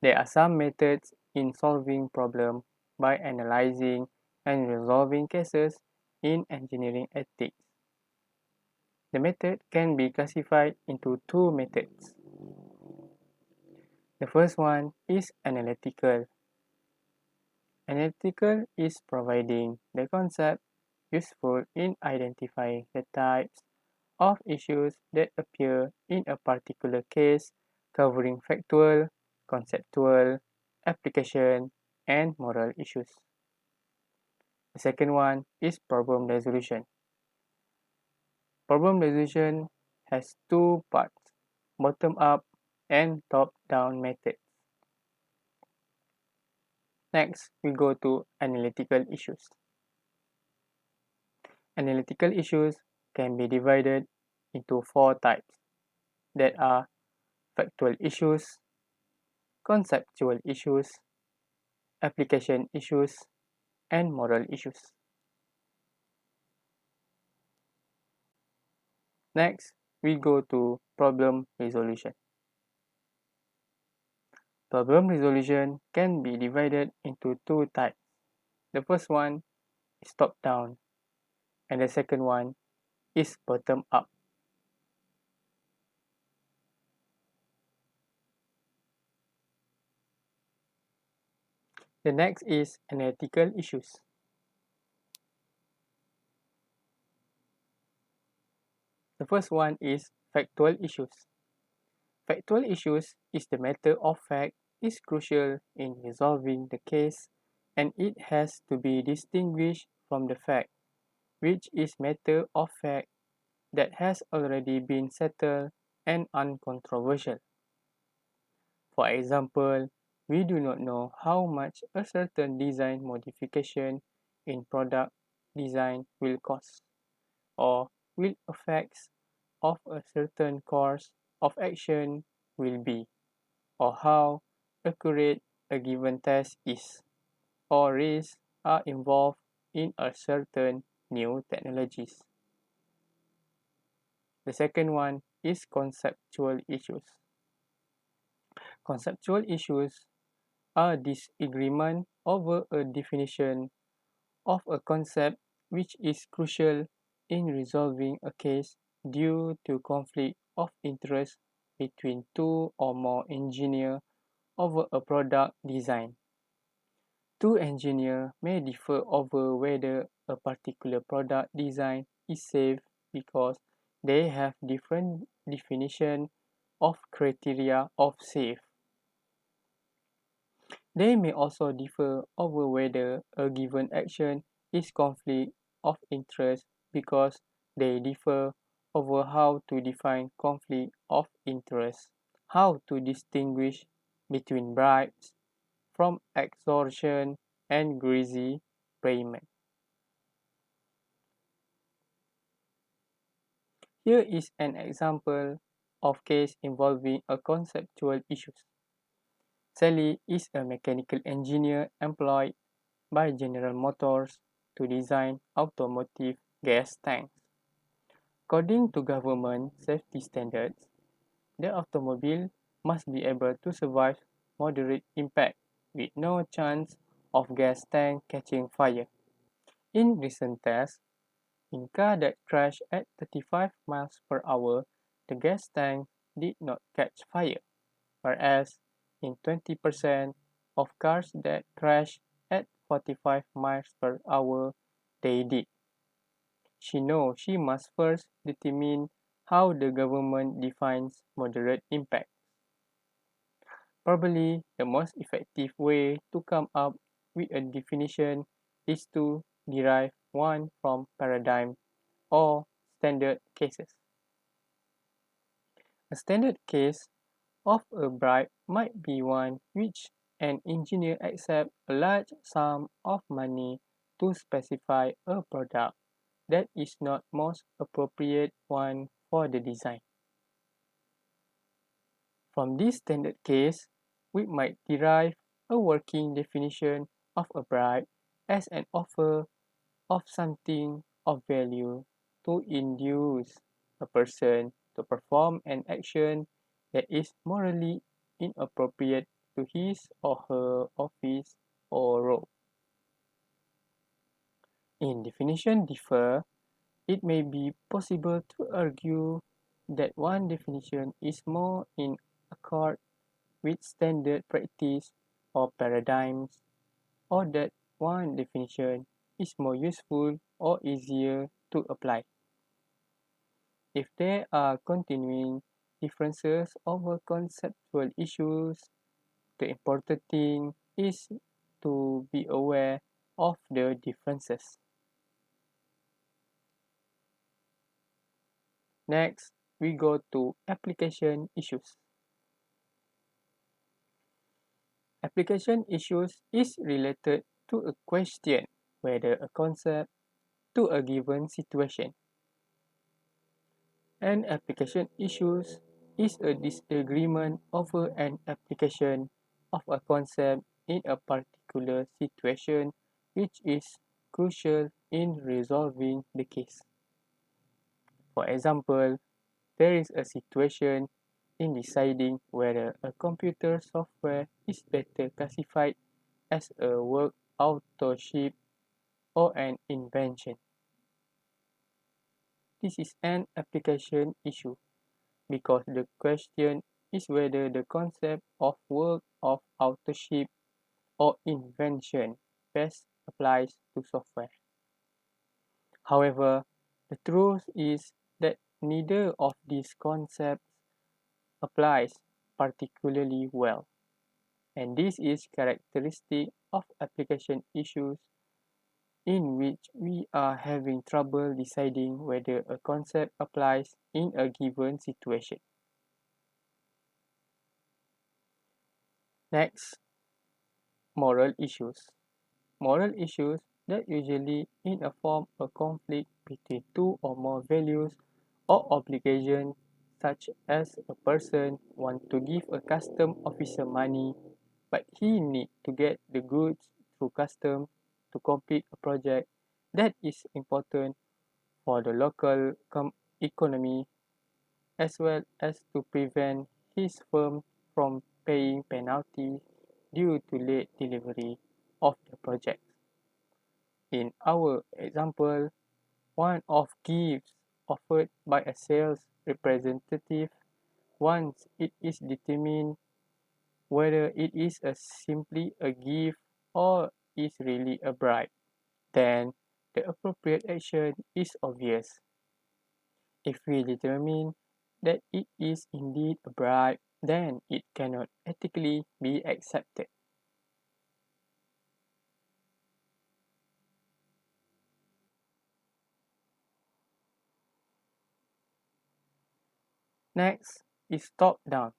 There are some methods in solving problems by analyzing and resolving cases in engineering ethics. The method can be classified into two methods. The first one is analytical. Analytical is providing the concept useful in identifying the types of issues that appear in a particular case, covering factual, conceptual, application, and moral issues. The second one is problem resolution. Problem resolution has two parts, bottom-up and top-down methods. Next, we go to analytical issues. Analytical issues can be divided into four types that are factual issues, conceptual issues, application issues, and moral issues. Next, we go to problem resolution. Problem resolution can be divided into two types. The first one is top-down, and the second one is bottom-up. The next is analytical issues. The first one is factual issues. Factual issues is the matter of fact is crucial in resolving the case, and it has to be distinguished from the fact, which is matter of fact that has already been settled and uncontroversial. For example, we do not know how much a certain design modification in product design will cost, or will effects of a certain course of action will be, or how accurate a given test is, or risks are involved in a certain new technologies. The second one is conceptual issues. Conceptual issues are disagreement over a definition of a concept which is crucial in resolving a case due to conflict of interest between two or more engineers over a product design. Two engineers may differ over whether a particular product design is safe because they have different definition of criteria of safe. They may also differ over whether a given action is conflict of interest because they differ over how to define conflict of interest, how to distinguish between bribes from extortion and greasy payment. Here is an example of case involving a conceptual issue. Sally is a mechanical engineer employed by General Motors to design automotive gas tanks. According to government safety standards, the automobile must be able to survive moderate impact with no chance of gas tank catching fire. In recent tests, in cars that crashed at 35 miles per hour, the gas tank did not catch fire, whereas in 20% of cars that crashed at 45 miles per hour, they did. She knows she must first determine how the government defines moderate impact. Probably the most effective way to come up with a definition is to derive one from paradigm or standard cases. A standard case of a bribe might be one which an engineer accepts a large sum of money to specify a product that is not most appropriate one for the design. From this standard case, we might derive a working definition of a bribe as an offer of something of value to induce a person to perform an action that is morally inappropriate to his or her office or role. In definition differ, it may be possible to argue that one definition is more in accord with standard practice or paradigms, or that one definition is more useful or easier to apply. If there are continuing differences over conceptual issues, the important thing is to be aware of the differences. Next, we go to application issues. Application issues is related to a question whether a concept to a given situation. An application issues is a disagreement over an application of a concept in a particular situation which is crucial in resolving the case. For example, there is a situation in deciding whether a computer software is better classified as a work authorship or an invention. This is an application issue because the question is whether the concept of work of authorship or invention best applies to software. However, the truth is that neither of these concepts applies particularly well, and this is characteristic of application issues in which we are having trouble deciding whether a concept applies in a given situation. Next, moral issues. Moral issues that usually in a form a conflict between two or more values or obligations, such as a person want to give a custom officer money but he need to get the goods through custom to complete a project that is important for the local economy, as well as to prevent his firm from paying penalties due to late delivery of the project. In our example, one of gifts offered by a sales representative once it is determined whether it is simply a gift or is really a bribe, then the appropriate action is obvious. If we determine that it is indeed a bribe, then it cannot ethically be accepted. Next is top-down.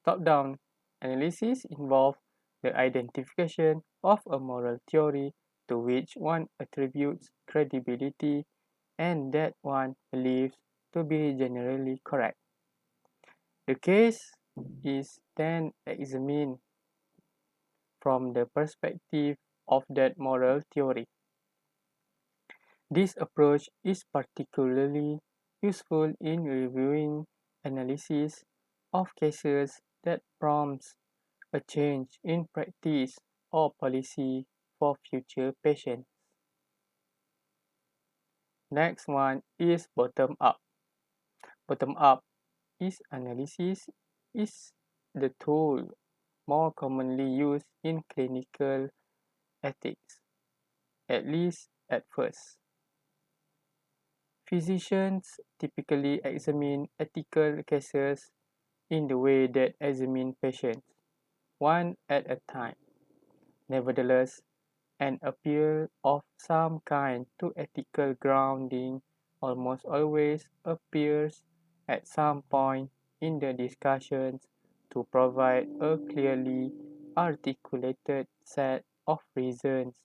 Top-down analysis involves the identification of a moral theory to which one attributes credibility and that one believes to be generally correct. The case is then examined from the perspective of that moral theory. This approach is particularly useful in reviewing analysis of cases that prompts a change in practice or policy for future patients. Next one is bottom-up. Bottom-up analysis is the tool more commonly used in clinical ethics, at least at first. Physicians typically examine ethical cases in the way that examine patients, one at a time. Nevertheless, an appeal of some kind to ethical grounding almost always appears at some point in the discussions to provide a clearly articulated set of reasons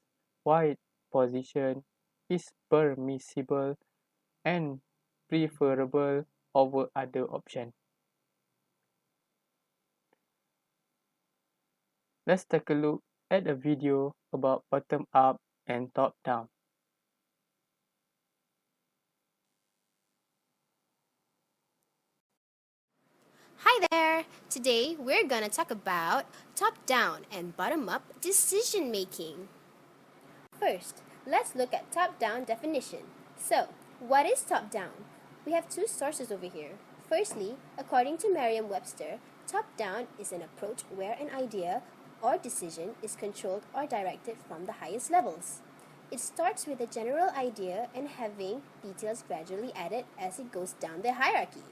why position is permissible and preferable over other options. Let's take a look at a video about bottom-up and top-down. Hi there! Today we're gonna talk about top-down and bottom-up decision making. First, let's look at top-down definition. So, what is top-down? We have two sources over here. Firstly, according to Merriam-Webster, top-down is an approach where an idea or decision is controlled or directed from the highest levels. It starts with a general idea and having details gradually added as it goes down the hierarchy.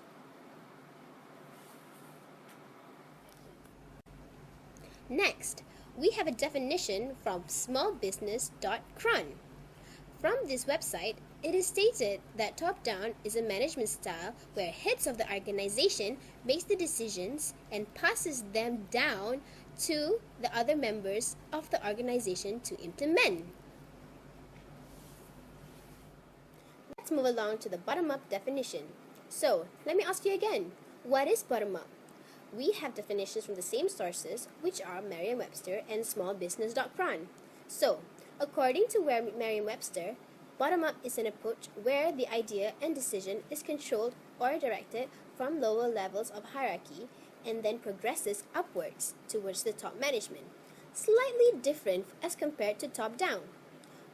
Next, we have a definition from smallbusiness.cron. From this website, it is stated that top-down is a management style where heads of the organization makes the decisions and passes them down to the other members of the organization to implement. Let's move along to the bottom-up definition. So, let me ask you again, what is bottom-up? We have definitions from the same sources, which are Merriam-Webster and smallbusiness.cron. So, according to Merriam-Webster, bottom-up is an approach where the idea and decision is controlled or directed from lower levels of hierarchy and then progresses upwards towards the top management, slightly different as compared to top-down.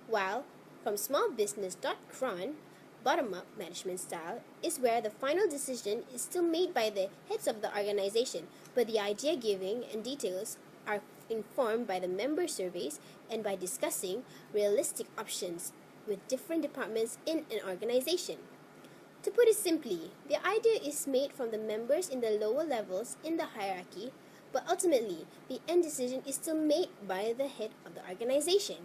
While from smallbusiness.cron, bottom-up management style is where the final decision is still made by the heads of the organization, but the idea giving and details are informed by the member surveys and by discussing realistic options with different departments in an organization. To put it simply, the idea is made from the members in the lower levels in the hierarchy, but ultimately, the end decision is still made by the head of the organization.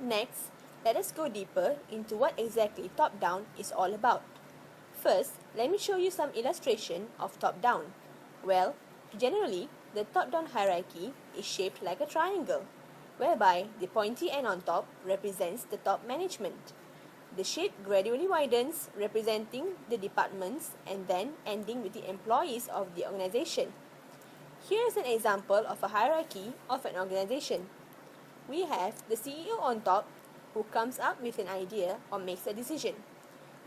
Next, let us go deeper into what exactly top-down is all about. First, let me show you some illustration of top-down. Well, generally, the top-down hierarchy is shaped like a triangle, whereby the pointy end on top represents the top management. The shape gradually widens, representing the departments and then ending with the employees of the organization. Here is an example of a hierarchy of an organization. We have the CEO on top, who comes up with an idea or makes a decision.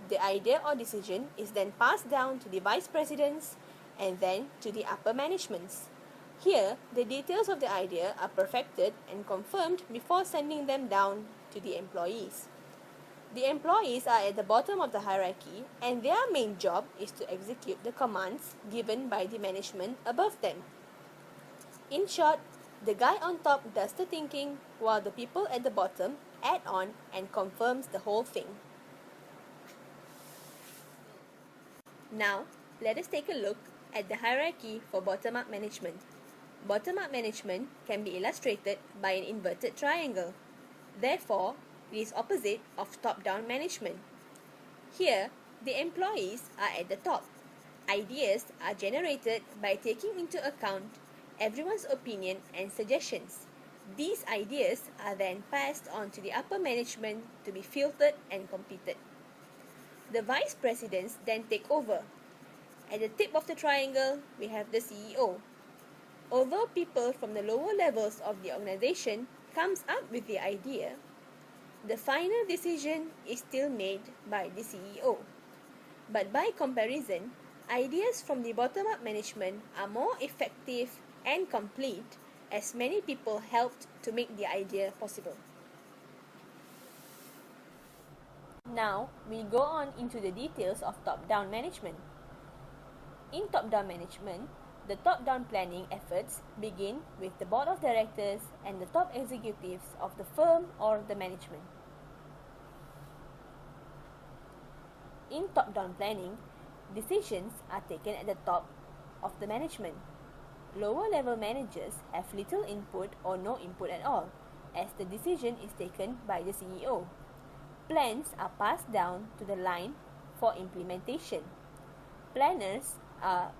The idea or decision is then passed down to the vice presidents and then to the upper managements. Here, the details of the idea are perfected and confirmed before sending them down to the employees. The employees are at the bottom of the hierarchy, and their main job is to execute the commands given by the management above them. In short, the guy on top does the thinking, while the people at the bottom add on and confirms the whole thing. Now, let us take a look at the hierarchy for bottom-up management. Bottom-up management can be illustrated by an inverted triangle. Therefore, it is opposite of top-down management. Here, the employees are at the top. Ideas are generated by taking into account everyone's opinion and suggestions. These ideas are then passed on to the upper management to be filtered and completed. The vice presidents then take over. At the tip of the triangle, we have the CEO. Although people from the lower levels of the organization comes up with the idea, the final decision is still made by the CEO. But by comparison, ideas from the bottom-up management are more effective and complete, as many people helped to make the idea possible. Now, we go on into the details of top-down management. In top-down management, the top-down planning efforts begin with the board of directors and the top executives of the firm or the management. In top-down planning, decisions are taken at the top of the management. Lower level managers have little input or no input at all, as the decision is taken by the CEO. Plans are passed down to the line for implementation. Planners are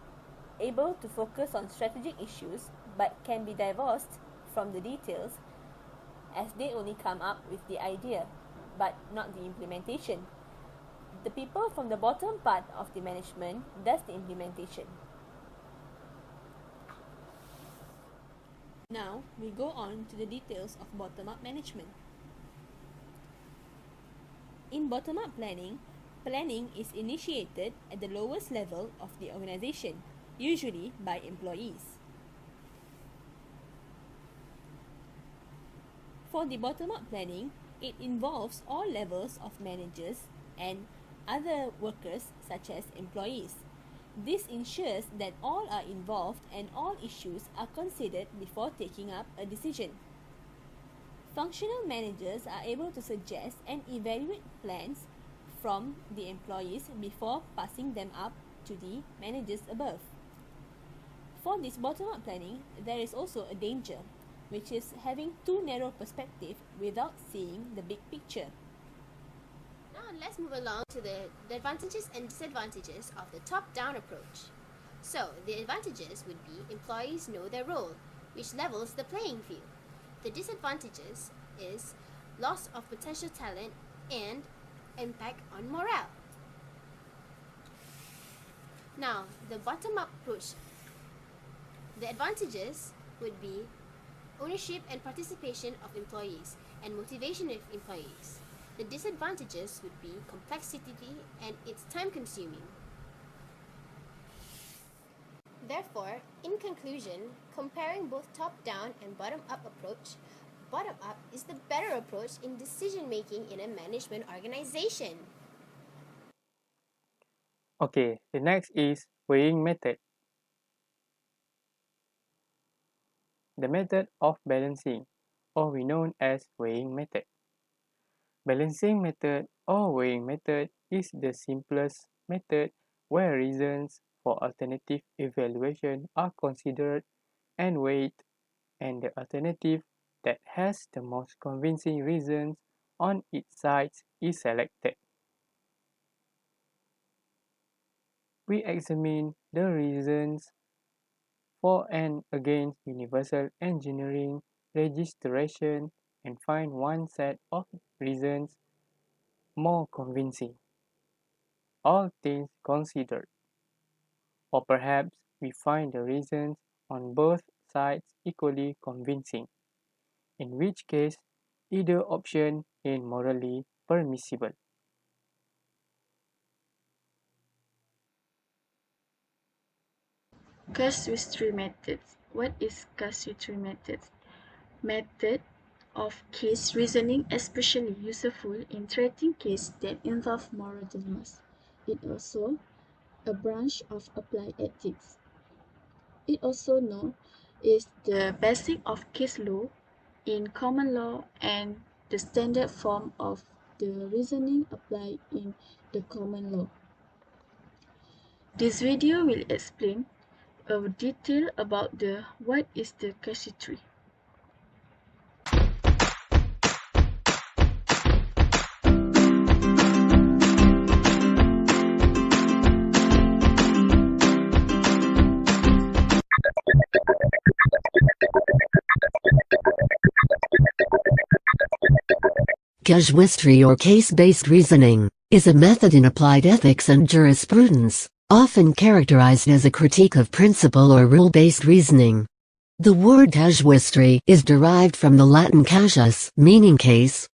able to focus on strategic issues but can be divorced from the details, as they only come up with the idea but not the implementation. The people from the bottom part of the management does the implementation. Now, we go on to the details of bottom-up management. In bottom-up planning, planning is initiated at the lowest level of the organization, usually by employees. For the bottom-up planning, it involves all levels of managers and other workers such as employees. This ensures that all are involved and all issues are considered before taking up a decision. Functional managers are able to suggest and evaluate plans from the employees before passing them up to the managers above. For this bottom-up planning, there is also a danger, which is having too narrow perspective without seeing the big picture. Now let's move along to the advantages and disadvantages of the top-down approach. So, the advantages would be employees know their role, which levels the playing field. The disadvantages is loss of potential talent and impact on morale. Now, the bottom-up approach. The advantages would be ownership and participation of employees and motivation of employees. The disadvantages would be complexity and it's time-consuming. Therefore, in conclusion, comparing both top-down and bottom-up approach, bottom-up is the better approach in decision-making in a management organization. Okay, the next is weighing method. The method of balancing, or we known as weighing method. Balancing method or weighing method is the simplest method where reasons for alternative evaluation are considered and weighed, and the alternative that has the most convincing reasons on its sides is selected. We examine the reasons for and against universal engineering registration and find one set of reasons more convincing, all things considered. Or perhaps we find the reasons on both sides equally convincing, in which case either option is morally permissible. Casuistry methods. What is casuistry methods? Method of case reasoning especially useful in treating cases that involve moral dilemmas. It also a branch of applied ethics. It also known is the basic of case law in common law and the standard form of the reasoning applied in the common law. This video will explain a detail about the what is the casuistry. Casuistry or case-based reasoning is a method in applied ethics and jurisprudence, often characterized as a critique of principle or rule-based reasoning. The word casuistry is derived from the Latin casus, meaning case.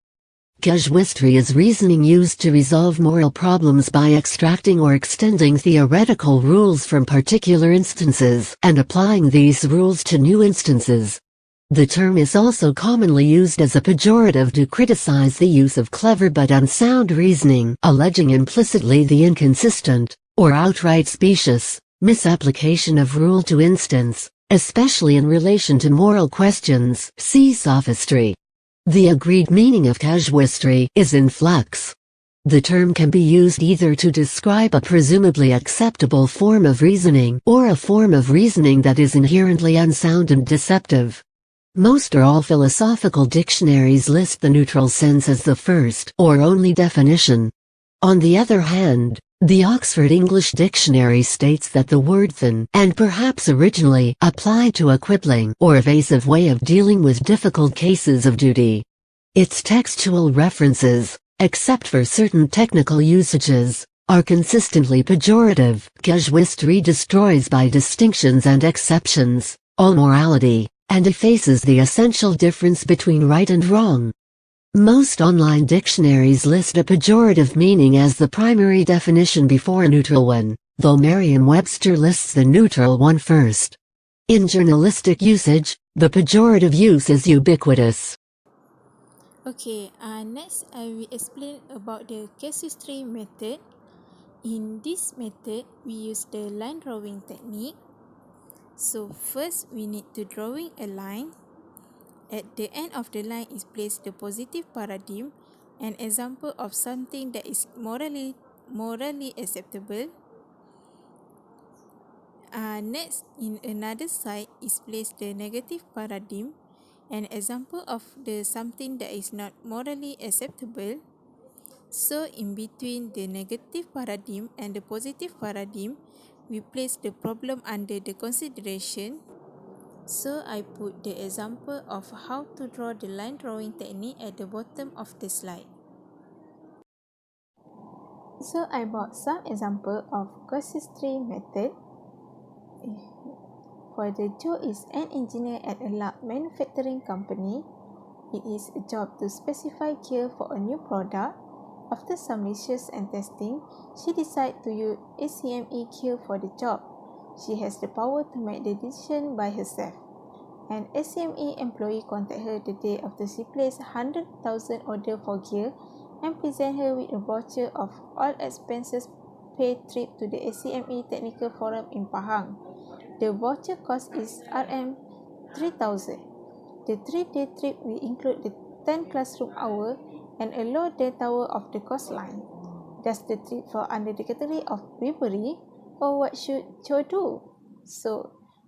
Casuistry is reasoning used to resolve moral problems by extracting or extending theoretical rules from particular instances and applying these rules to new instances. The term is also commonly used as a pejorative to criticize the use of clever but unsound reasoning, alleging implicitly the inconsistent, or outright specious, misapplication of rule to instance, especially in relation to moral questions. See sophistry. The agreed meaning of casuistry is in flux. The term can be used either to describe a presumably acceptable form of reasoning or a form of reasoning that is inherently unsound and deceptive. Most or all philosophical dictionaries list the neutral sense as the first or only definition. On the other hand, the Oxford English Dictionary states that the word than and perhaps originally applied to a quibbling or evasive way of dealing with difficult cases of duty. Its textual references, except for certain technical usages, are consistently pejorative. Casuistry destroys by distinctions and exceptions all morality, and effaces the essential difference between right and wrong. Most online dictionaries list a pejorative meaning as the primary definition before a neutral one, though Merriam-Webster lists the neutral one first. In journalistic usage, the pejorative use is ubiquitous. Okay, next I will explain about the case history method. In this method, we use the line drawing technique. So first, we need to drawing a line. At the end of the line is placed the positive paradigm, an example of something that is morally acceptable. Next, in another side is placed the negative paradigm, an example of the something that is not morally acceptable. So in between the negative paradigm and the positive paradigm, we place the problem under the consideration. So I put the example of how to draw the line drawing technique at the bottom of the slide. So I brought some example of case history method. For the Joe is an engineer at a large manufacturing company. It is a job to specify gear for a new product. After some research and testing, she decided to use ACME gear for the job. She has the power to make the decision by herself. An ACME employee contacted her the day after she placed 100,000 order for gear and present her with a voucher of all expenses paid trip to the ACME Technical Forum in Pahang. The voucher cost is Rm3,000. The 3-day trip will include the 10 classroom hours and a low day tower of the coastline. Does the trip fall under the category of bribery, or what should Joe do?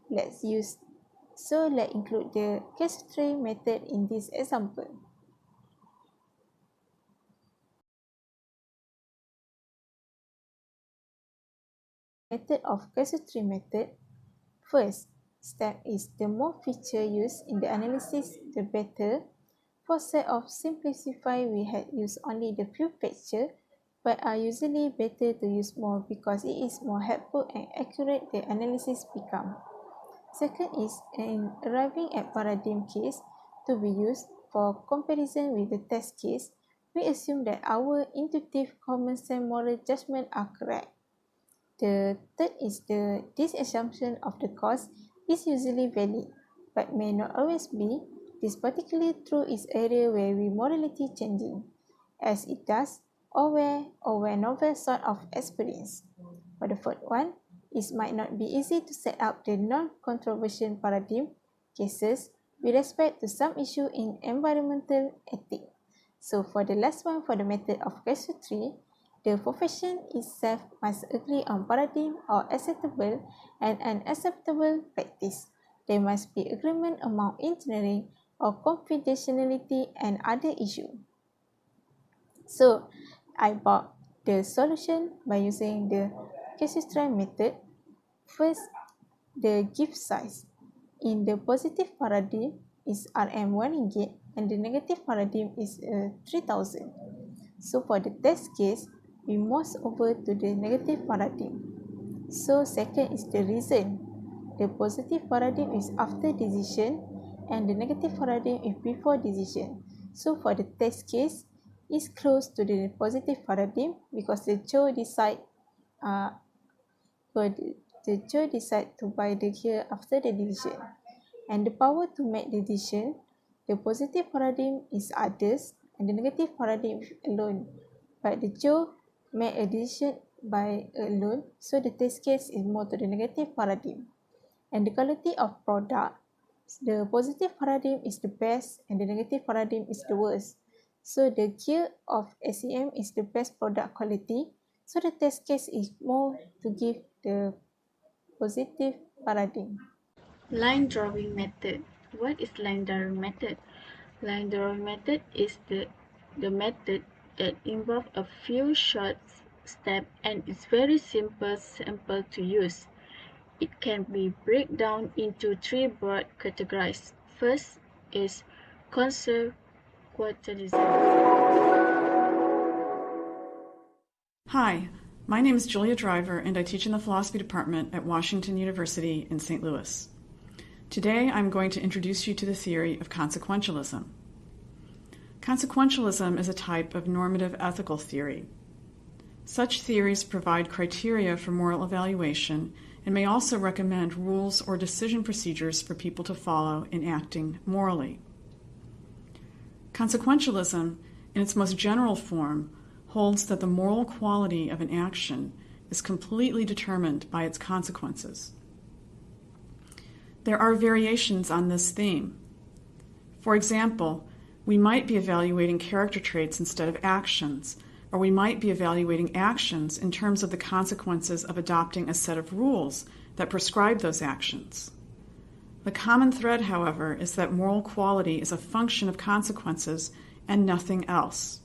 Let's include the case history method in this example. Method of case history method. First step is the more feature used in the analysis, the better. For sake of simplify, we had used only the few features, but are usually better to use more because it is more helpful and accurate the analysis become. Second is in arriving at paradigm case to be used for comparison with the test case, we assume that our intuitive common sense moral judgment are correct. The third is this assumption of the cause is usually valid, but may not always be. This particularly true is area where we morality changing, as it does, or where novel sort of experience. For the fourth one, it might not be easy to set up the non-controversial paradigm cases with respect to some issue in environmental ethics. So for the last one, for the method of casuistry, the profession itself must agree on paradigm or acceptable and unacceptable practice. There must be agreement among engineering or confidentiality and other issues. So I brought the solution by using the casuistry method. First, the gift size. In the positive paradigm is Rm1 ringgit and the negative paradigm is 3,000. So for the test case, we mouse over to the negative paradigm. So second is the reason. The positive paradigm is after decision and the negative paradigm is before decision. So for the test case, it's close to the positive paradigm because the Joe decide to buy the gear after the decision. And the power to make the decision, the positive paradigm is others and the negative paradigm is alone. But the Joe made a decision by alone, so the test case is more to the negative paradigm. And the quality of product, the positive paradigm is the best and the negative paradigm is the worst. So the gear of SEM is the best product quality, so the test case is more to give the positive paradigm. Line drawing method. What is line drawing method? Line drawing method is the method that involves a few short steps and is very simple to use. It can be broken down into three broad categories. First is consequentialism. Hi, my name is Julia Driver and I teach in the philosophy department at Washington University in St. Louis. Today I'm going to introduce you to the theory of consequentialism. Consequentialism is a type of normative ethical theory. Such theories provide criteria for moral evaluation and may also recommend rules or decision procedures for people to follow in acting morally. Consequentialism, in its most general form, holds that the moral quality of an action is completely determined by its consequences. There are variations on this theme. For example, we might be evaluating character traits instead of actions, or we might be evaluating actions in terms of the consequences of adopting a set of rules that prescribe those actions. The common thread, however, is that moral quality is a function of consequences and nothing else.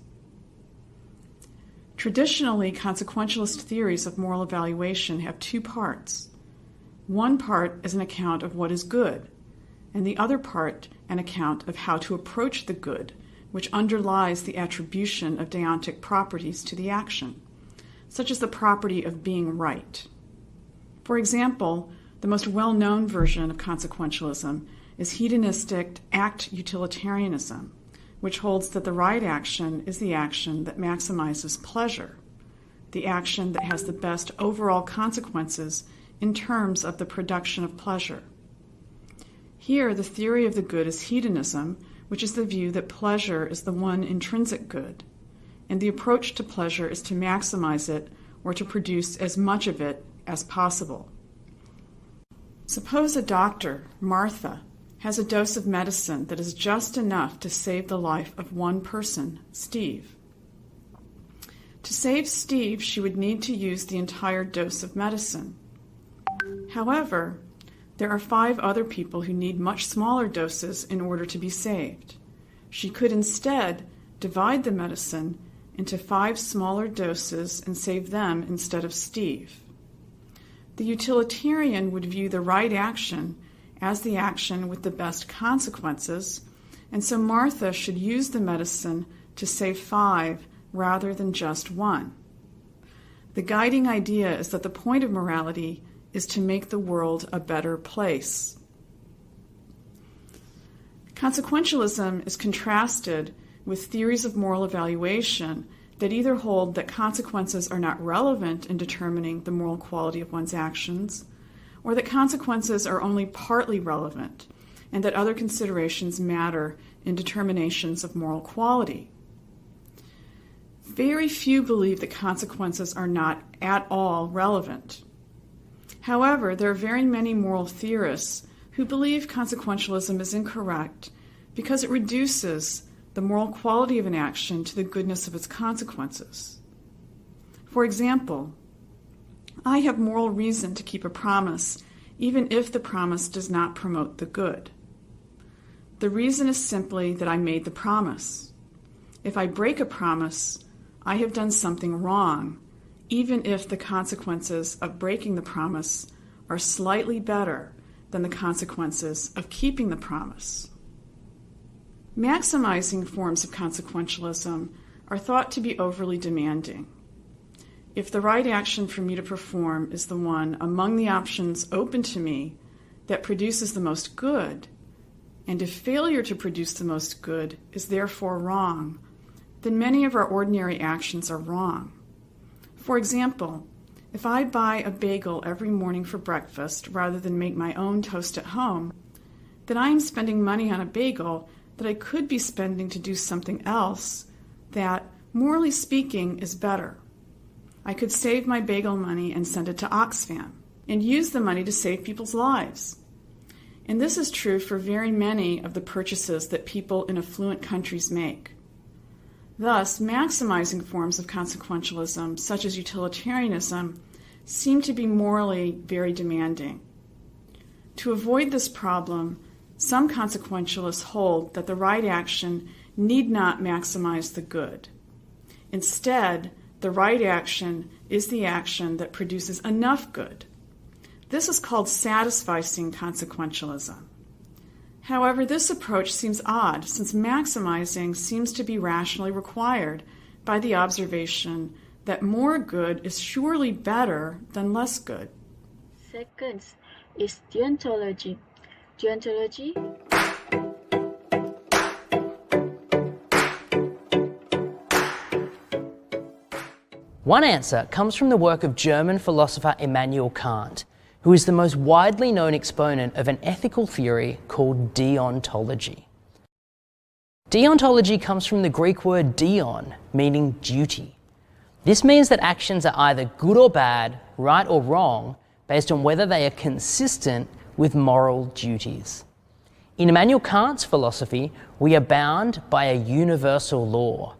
Traditionally, consequentialist theories of moral evaluation have two parts. One part is an account of what is good, and the other part an account of how to approach the good, which underlies the attribution of deontic properties to the action, such as the property of being right. For example, the most well-known version of consequentialism is hedonistic act utilitarianism, which holds that the right action is the action that maximizes pleasure, the action that has the best overall consequences in terms of the production of pleasure. Here, the theory of the good is hedonism, which is the view that pleasure is the one intrinsic good, and the approach to pleasure is to maximize it or to produce as much of it as possible. Suppose a doctor, Martha, has a dose of medicine that is just enough to save the life of one person, Steve. To save Steve, she would need to use the entire dose of medicine. However, there are 5 other people who need much smaller doses in order to be saved. She could instead divide the medicine into 5 smaller doses and save them instead of Steve. The utilitarian would view the right action as the action with the best consequences, and so Martha should use the medicine to save 5 rather than just 1. The guiding idea is that the point of morality is to make the world a better place. Consequentialism is contrasted with theories of moral evaluation that either hold that consequences are not relevant in determining the moral quality of one's actions, or that consequences are only partly relevant, and that other considerations matter in determinations of moral quality. Very few believe that consequences are not at all relevant. However, there are very many moral theorists who believe consequentialism is incorrect because it reduces the moral quality of an action to the goodness of its consequences. For example, I have moral reason to keep a promise even if the promise does not promote the good. The reason is simply that I made the promise. If I break a promise, I have done something wrong, even if the consequences of breaking the promise are slightly better than the consequences of keeping the promise. Maximizing forms of consequentialism are thought to be overly demanding. If the right action for me to perform is the one among the options open to me that produces the most good, and if failure to produce the most good is therefore wrong, then many of our ordinary actions are wrong. For example, if I buy a bagel every morning for breakfast rather than make my own toast at home, then I am spending money on a bagel that I could be spending to do something else that, morally speaking, is better. I could save my bagel money and send it to Oxfam, and use the money to save people's lives. And this is true for very many of the purchases that people in affluent countries make. Thus, maximizing forms of consequentialism, such as utilitarianism, seem to be morally very demanding. To avoid this problem, some consequentialists hold that the right action need not maximize the good. Instead, the right action is the action that produces enough good. This is called satisficing consequentialism. However, this approach seems odd, since maximizing seems to be rationally required by the observation that more good is surely better than less good. Second is deontology. Deontology One answer comes from the work of German philosopher Immanuel Kant, who is the most widely known exponent of an ethical theory called deontology. Deontology comes from the Greek word deon, meaning duty. This means that actions are either good or bad, right or wrong, based on whether they are consistent with moral duties. In Immanuel Kant's philosophy, we are bound by a universal law,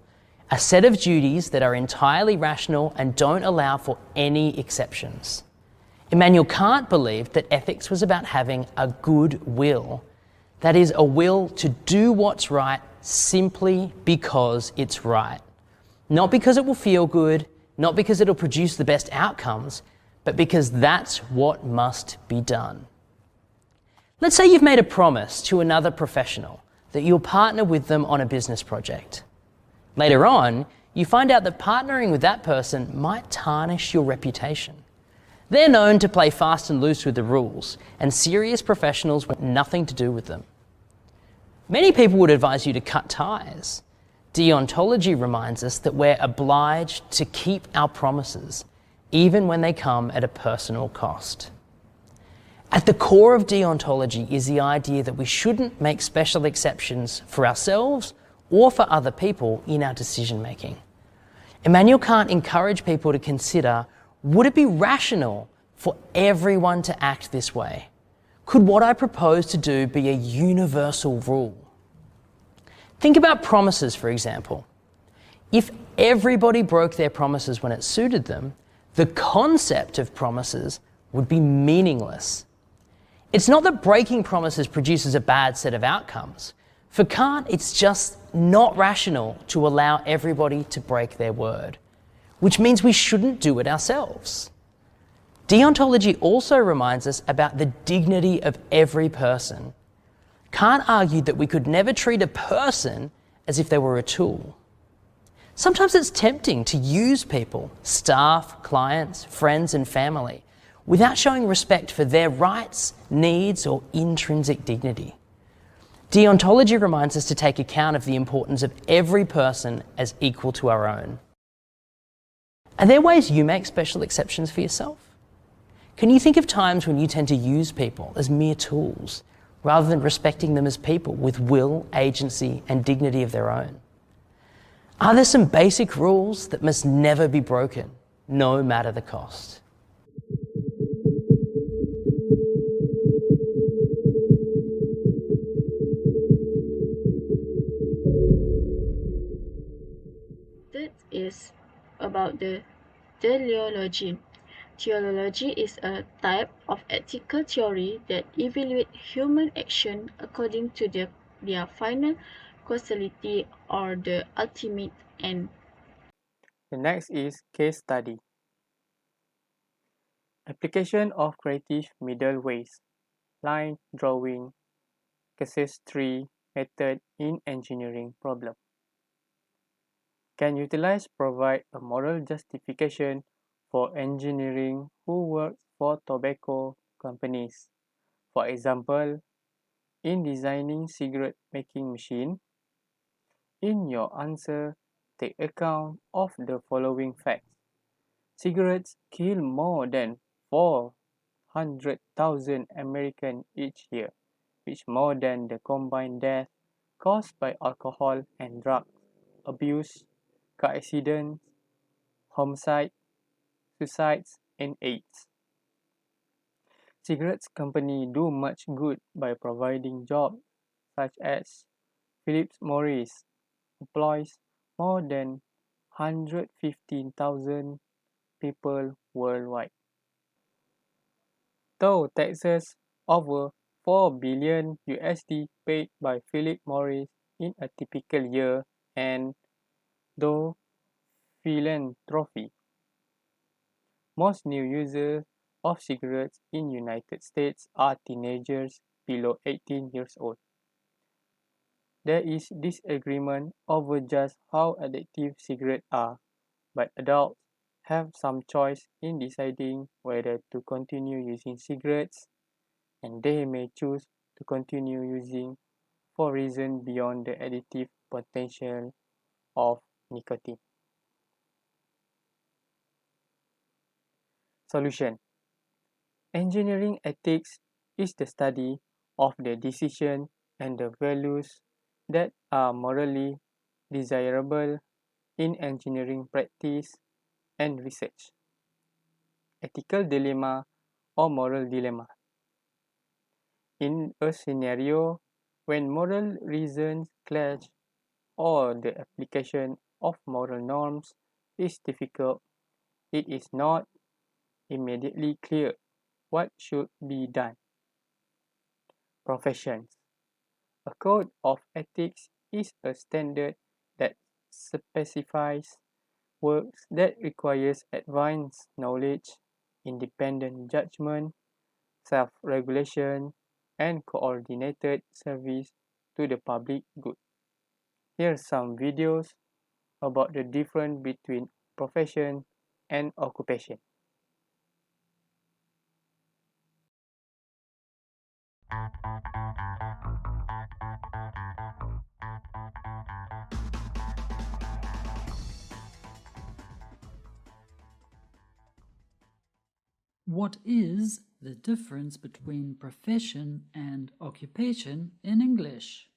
a set of duties that are entirely rational and don't allow for any exceptions. Immanuel Kant believed that ethics was about having a good will, that is, a will to do what's right simply because it's right. Not because it will feel good, not because it'll produce the best outcomes, but because that's what must be done. Let's say you've made a promise to another professional that you'll partner with them on a business project. Later on, you find out that partnering with that person might tarnish your reputation. They're known to play fast and loose with the rules, and serious professionals want nothing to do with them. Many people would advise you to cut ties. Deontology reminds us that we're obliged to keep our promises, even when they come at a personal cost. At the core of deontology is the idea that we shouldn't make special exceptions for ourselves or for other people in our decision making. Immanuel Kant encouraged people to consider, would it be rational for everyone to act this way? Could what I propose to do be a universal rule? Think about promises, for example. If everybody broke their promises when it suited them, the concept of promises would be meaningless. It's not that breaking promises produces a bad set of outcomes. For Kant, it's just not rational to allow everybody to break their word, which means we shouldn't do it ourselves. Deontology also reminds us about the dignity of every person. Kant argued that we could never treat a person as if they were a tool. Sometimes it's tempting to use people, staff, clients, friends, and family, without showing respect for their rights, needs, or intrinsic dignity. Deontology reminds us to take account of the importance of every person as equal to our own. Are there ways you make special exceptions for yourself? Can you think of times when you tend to use people as mere tools, rather than respecting them as people with will, agency, and dignity of their own? Are there some basic rules that must never be broken, no matter the cost? That is about the teleology. Teleology is a type of ethical theory that evaluates human action according to their final causality or the ultimate end. The next is case study. Application of creative middle ways, line drawing, cases tree method in engineering problem. Can utilize provide a moral justification for engineering who works for tobacco companies. For example, in designing cigarette making machine, in your answer, take account of the following facts. Cigarettes kill more than 400,000 Americans each year, which more than the combined death caused by alcohol and drug abuse, car accidents, homicide, suicides, and AIDS. Cigarettes companies do much good by providing jobs, such as Philip Morris employs more than 115,000 people worldwide. Though taxes over 4 billion USD paid by Philip Morris in a typical year, and though philanthropy. Most new users of cigarettes in United States are teenagers below 18 years old. There is disagreement over just how addictive cigarettes are, but adults have some choice in deciding whether to continue using cigarettes, and they may choose to continue using for reasons beyond the addictive potential of nicotine. Solution. Engineering ethics is the study of the decision and the values that are morally desirable in engineering practice and research. Ethical dilemma or moral dilemma. In a scenario when moral reasons clash or the application of moral norms is difficult, it is not immediately clear what should be done. Professions. A code of ethics is a standard that specifies works that requires advanced knowledge, independent judgment, self-regulation, and coordinated service to the public good. Here are some videos about the difference between profession and occupation. What is the difference between profession and occupation in English?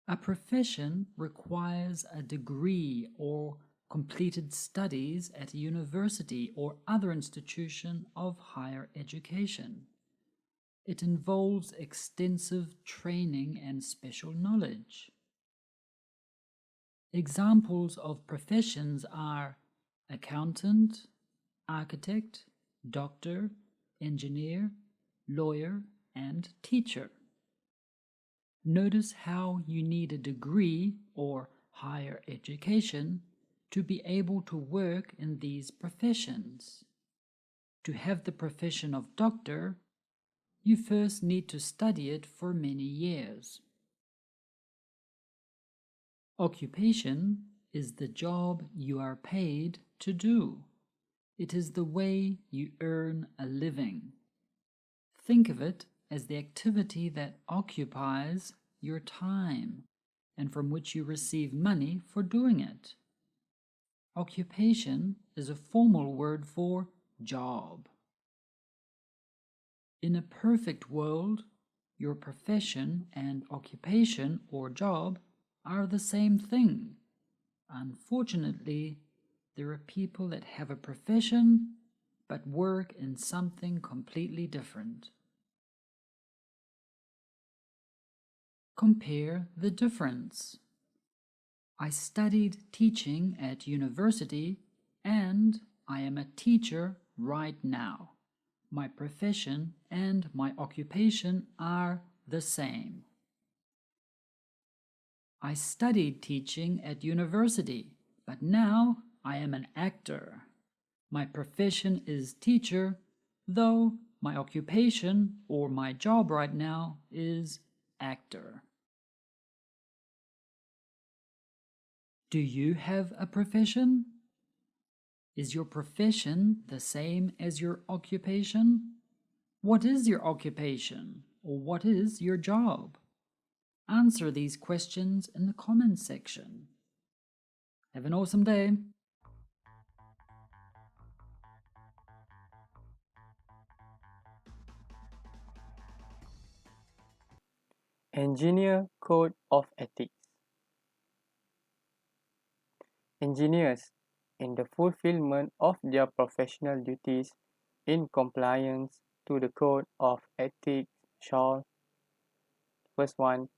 A profession requires a degree or completed studies at a university or other institution of higher education. It involves extensive training and special knowledge. Examples of professions are accountant, architect, doctor, engineer, lawyer, and teacher. Notice how you need a degree or higher education to be able to work in these professions. To have the profession of doctor, you first need to study it for many years. Occupation is the job you are paid to do. It is the way you earn a living. Think of it as the activity that occupies your time and from which you receive money for doing it. Occupation is a formal word for job. In a perfect world, your profession and occupation or job are the same thing. Unfortunately, there are people that have a profession but work in something completely different. Compare the difference. I studied teaching at university and I am a teacher right now. My profession and my occupation are the same. I studied teaching at university, but now I am an actor. My profession is teacher, though my occupation or my job right now is actor. Do you have a profession? Is your profession the same as your occupation? What is your occupation, or what is your job? Answer these questions in the comments section. Have an awesome day. Engineer Code of Ethics. Engineers, in the fulfillment of their professional duties in compliance to the Code of Ethics, shall: first one,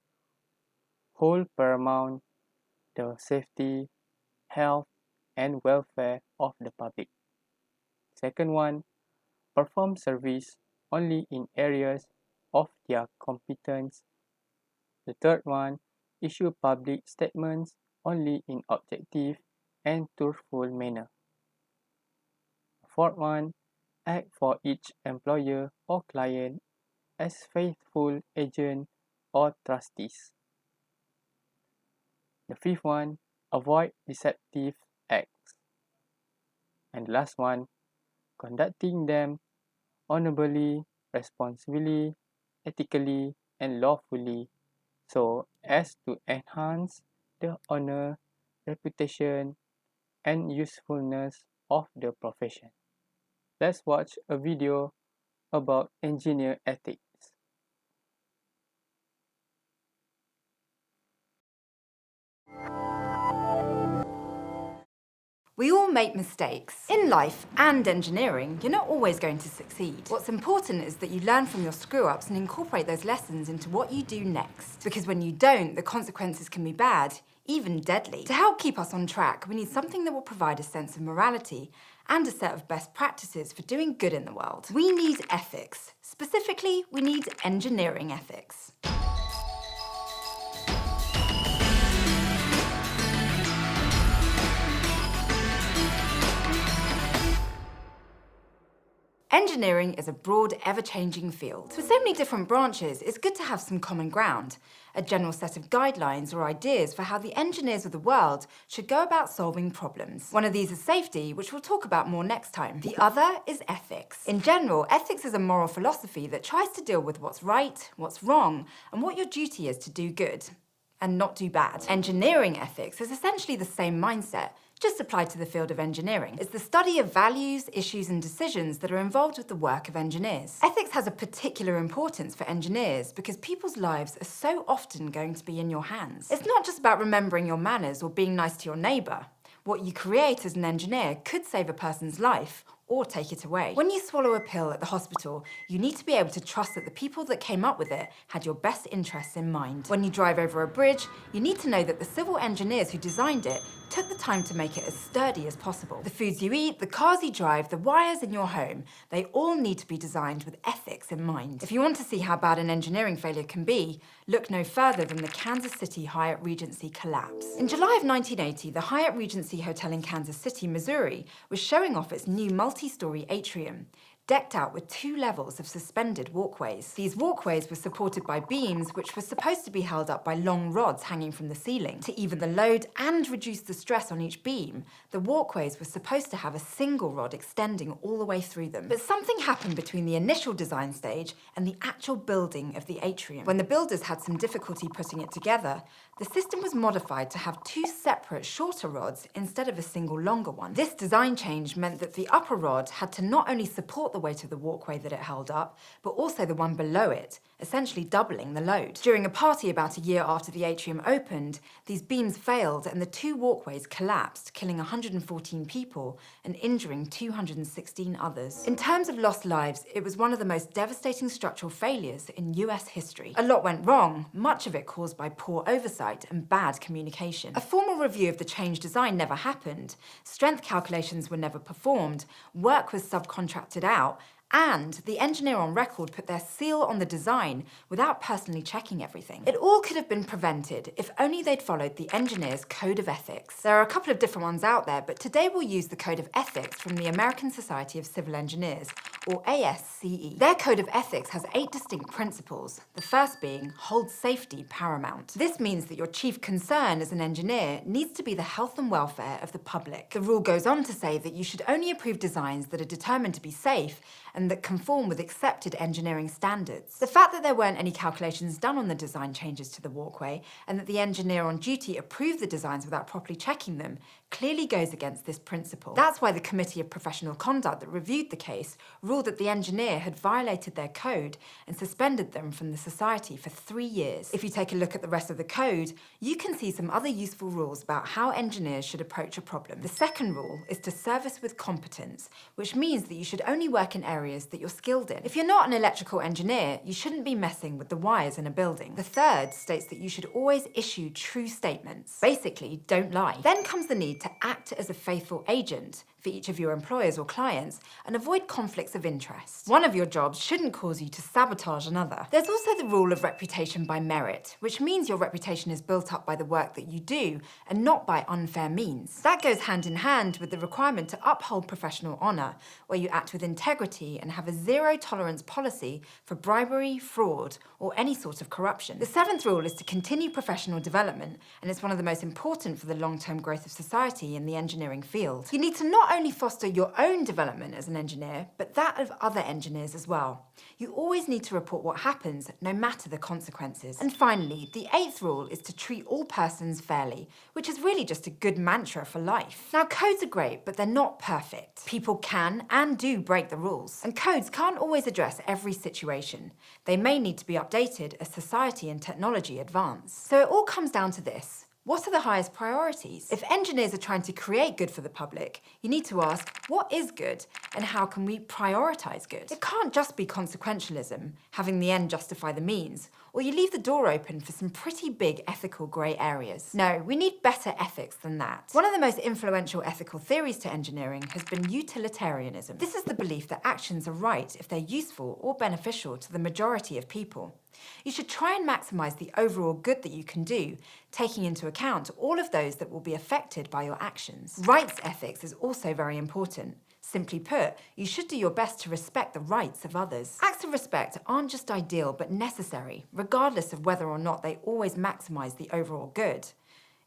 hold paramount the safety, health, and welfare of the public. Second one, perform service only in areas of their competence. The third one, issue public statements only in objective and truthful manner. Fourth one, act for each employer or client as faithful agent or trustees. The fifth one, avoid deceptive acts. And the last one, conducting them honorably, responsibly, ethically, and lawfully, so as to enhance the honor, reputation, and usefulness of the profession. Let's watch a video about engineer ethics. We all make mistakes. In life and engineering, you're not always going to succeed. What's important is that you learn from your screw-ups and incorporate those lessons into what you do next. Because when you don't, the consequences can be bad, even deadly. To help keep us on track, we need something that will provide a sense of morality and a set of best practices for doing good in the world. We need ethics. Specifically, we need engineering ethics. Engineering is a broad, ever-changing field. With so many different branches, it's good to have some common ground, a general set of guidelines or ideas for how the engineers of the world should go about solving problems. One of these is safety, which we'll talk about more next time. The other is ethics. In general, ethics is a moral philosophy that tries to deal with what's right, what's wrong, and what your duty is to do good and not do bad. Engineering ethics is essentially the same mindset, just applied to the field of engineering. It's the study of values, issues, and decisions that are involved with the work of engineers. Ethics has a particular importance for engineers because people's lives are so often going to be in your hands. It's not just about remembering your manners or being nice to your neighbour. What you create as an engineer could save a person's life or take it away. When you swallow a pill at the hospital, you need to be able to trust that the people that came up with it had your best interests in mind. When you drive over a bridge, you need to know that the civil engineers who designed it took the time to make it as sturdy as possible. The foods you eat, the cars you drive, the wires in your home, they all need to be designed with ethics in mind. If you want to see how bad an engineering failure can be, look no further than the Kansas City Hyatt Regency collapse. In July of 1980, the Hyatt Regency Hotel in Kansas City, Missouri, was showing off its new multi-story atrium, decked out with 2 levels of suspended walkways. These walkways were supported by beams which were supposed to be held up by long rods hanging from the ceiling. To even the load and reduce the stress on each beam, the walkways were supposed to have a single rod extending all the way through them. But something happened between the initial design stage and the actual building of the atrium. When the builders had some difficulty putting it together, the system was modified to have 2 separate shorter rods instead of a single longer one. This design change meant that the upper rod had to not only support the weight of the walkway that it held up, but also the one below it, essentially doubling the load. During a party about a year after the atrium opened, these beams failed and the 2 walkways collapsed, killing 114 people and injuring 216 others. In terms of lost lives, it was one of the most devastating structural failures in US history. A lot went wrong, much of it caused by poor oversight and bad communication. A formal review of the change design never happened, strength calculations were never performed, work was subcontracted out, and the engineer on record put their seal on the design without personally checking everything. It all could have been prevented if only they'd followed the engineer's code of ethics. There are a couple of different ones out there, but today we'll use the code of ethics from the American Society of Civil Engineers, or ASCE. Their code of ethics has 8 distinct principles, the first being hold safety paramount. This means that your chief concern as an engineer needs to be the health and welfare of the public. The rule goes on to say that you should only approve designs that are determined to be safe and that conform with accepted engineering standards. The fact that there weren't any calculations done on the design changes to the walkway and that the engineer on duty approved the designs without properly checking them clearly goes against this principle. That's why the Committee of Professional Conduct that reviewed the case ruled that the engineer had violated their code and suspended them from the society for 3 years. If you take a look at the rest of the code, you can see some other useful rules about how engineers should approach a problem. The second rule is to service with competence, which means that you should only work in areas that you're skilled in. If you're not an electrical engineer, you shouldn't be messing with the wires in a building. The third states that you should always issue true statements. Basically, don't lie. Then comes the need to act as a faithful agent for each of your employers or clients and avoid conflicts of interest. One of your jobs shouldn't cause you to sabotage another. There's also the rule of reputation by merit, which means your reputation is built up by the work that you do and not by unfair means. That goes hand in hand with the requirement to uphold professional honour, where you act with integrity and have a zero-tolerance policy for bribery, fraud, or any sort of corruption. The 7th rule is to continue professional development, and it's one of the most important for the long-term growth of society in the engineering field. You need to not only foster your own development as an engineer, but that of other engineers as well. You always need to report what happens, no matter the consequences. And finally, the 8th rule is to treat all persons fairly, which is really just a good mantra for life. Now, codes are great, but they're not perfect. People can and do break the rules, and codes can't always address every situation. They may need to be updated as society and technology advance. So it all comes down to this. What are the highest priorities? If engineers are trying to create good for the public, you need to ask, what is good and how can we prioritise good? It can't just be consequentialism, having the end justify the means, or you leave the door open for some pretty big ethical grey areas. No, we need better ethics than that. One of the most influential ethical theories to engineering has been utilitarianism. This is the belief that actions are right if they're useful or beneficial to the majority of people. You should try and maximise the overall good that you can do, taking into account all of those that will be affected by your actions. Rights ethics is also very important. Simply put, you should do your best to respect the rights of others. Acts of respect aren't just ideal but necessary, regardless of whether or not they always maximise the overall good.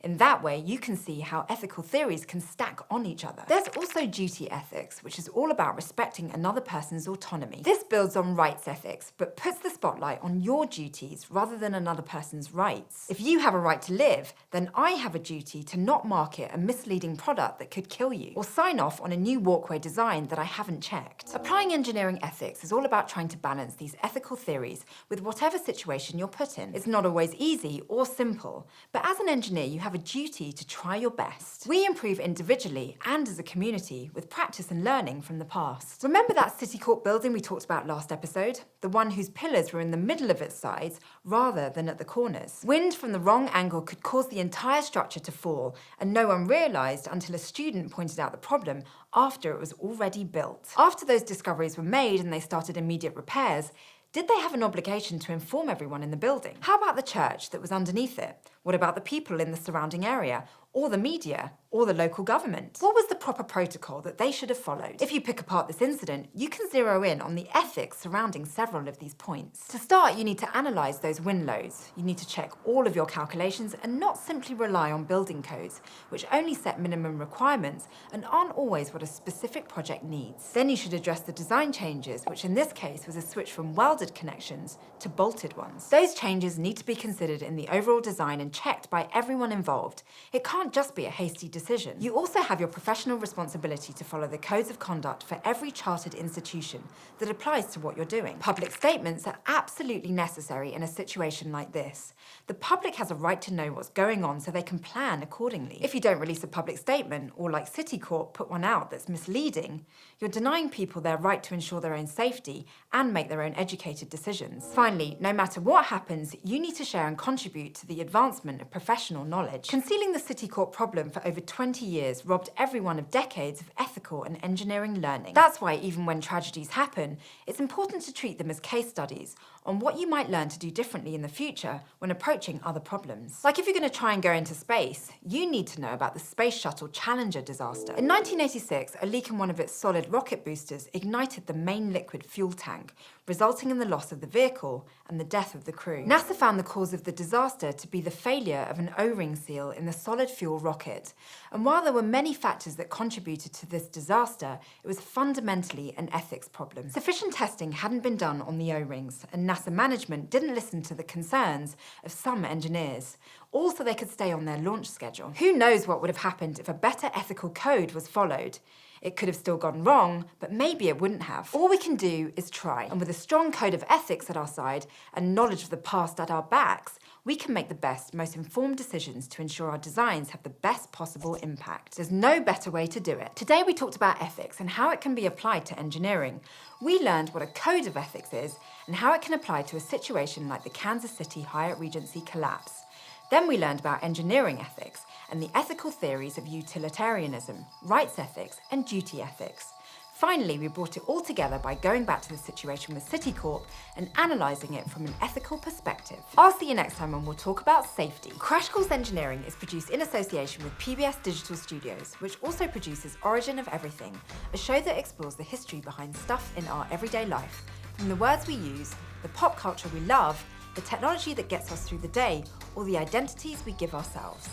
In that way, you can see how ethical theories can stack on each other. There's also duty ethics, which is all about respecting another person's autonomy. This builds on rights ethics, but puts the spotlight on your duties rather than another person's rights. If you have a right to live, then I have a duty to not market a misleading product that could kill you, or sign off on a new walkway design that I haven't checked. Applying engineering ethics is all about trying to balance these ethical theories with whatever situation you're put in. It's not always easy or simple, but as an engineer, you have a duty to try your best. We improve individually and as a community with practice and learning from the past. Remember that City Court building we talked about last episode? The one whose pillars were in the middle of its sides rather than at the corners. Wind from the wrong angle could cause the entire structure to fall, and no one realised until a student pointed out the problem after it was already built. After those discoveries were made and they started immediate repairs, did they have an obligation to inform everyone in the building? How about the church that was underneath it? What about the people in the surrounding area, or the media, or the local government? What was the proper protocol that they should have followed? If you pick apart this incident, you can zero in on the ethics surrounding several of these points. To start, you need to analyse those wind loads. You need to check all of your calculations and not simply rely on building codes, which only set minimum requirements and aren't always what a specific project needs. Then you should address the design changes, which in this case was a switch from welded connections to bolted ones. Those changes need to be considered in the overall design and checked by everyone involved. It can't just be a hasty decision. You also have your professional responsibility to follow the codes of conduct for every chartered institution that applies to what you're doing. Public statements are absolutely necessary in a situation like this. The public has a right to know what's going on so they can plan accordingly. If you don't release a public statement, or like City Court put one out that's misleading, you're denying people their right to ensure their own safety and make their own educated decisions. Finally, no matter what happens, you need to share and contribute to the advancement of professional knowledge. Concealing the City Court problem for over 20 years robbed everyone of decades of ethical and engineering learning. That's why even when tragedies happen, it's important to treat them as case studies on what you might learn to do differently in the future when approaching other problems. Like if you're going to try and go into space, you need to know about the Space Shuttle Challenger disaster. In 1986, a leak in one of its solid rocket boosters ignited the main liquid fuel tank, resulting in the loss of the vehicle and the death of the crew. NASA found the cause of the disaster to be the failure of an O-ring seal in the solid fuel rocket. And while there were many factors that contributed to this disaster, it was fundamentally an ethics problem. Sufficient testing hadn't been done on the O-rings, and NASA management didn't listen to the concerns of some engineers, all so they could stay on their launch schedule. Who knows what would have happened if a better ethical code was followed? It could have still gone wrong, but maybe it wouldn't have. All we can do is try, and with a strong code of ethics at our side and knowledge of the past at our backs, we can make the best, most informed decisions to ensure our designs have the best possible impact. There's no better way to do it. Today we talked about ethics and how it can be applied to engineering. We learned what a code of ethics is and how it can apply to a situation like the Kansas City Hyatt Regency collapse. Then we learned about engineering ethics and the ethical theories of utilitarianism, rights ethics, and duty ethics. Finally, we brought it all together by going back to the situation with City Corp and analysing it from an ethical perspective. I'll see you next time when we'll talk about safety. Crash Course Engineering is produced in association with PBS Digital Studios, which also produces Origin of Everything, a show that explores the history behind stuff in our everyday life, from the words we use, the pop culture we love, the technology that gets us through the day, or the identities we give ourselves.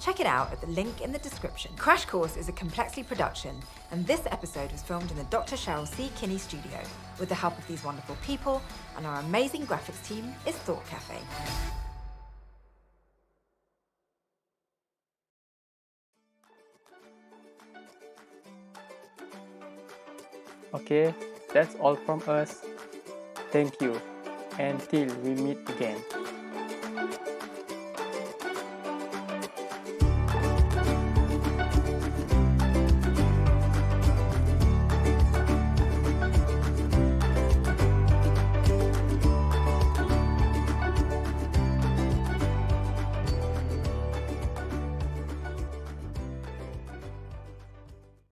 Check it out at the link in the description. Crash Course is a Complexly production, and this episode was filmed in the Dr. Cheryl C. Kinney studio with the help of these wonderful people, and our amazing graphics team is Thought Cafe. Okay, that's all from us. Thank you, until we meet again.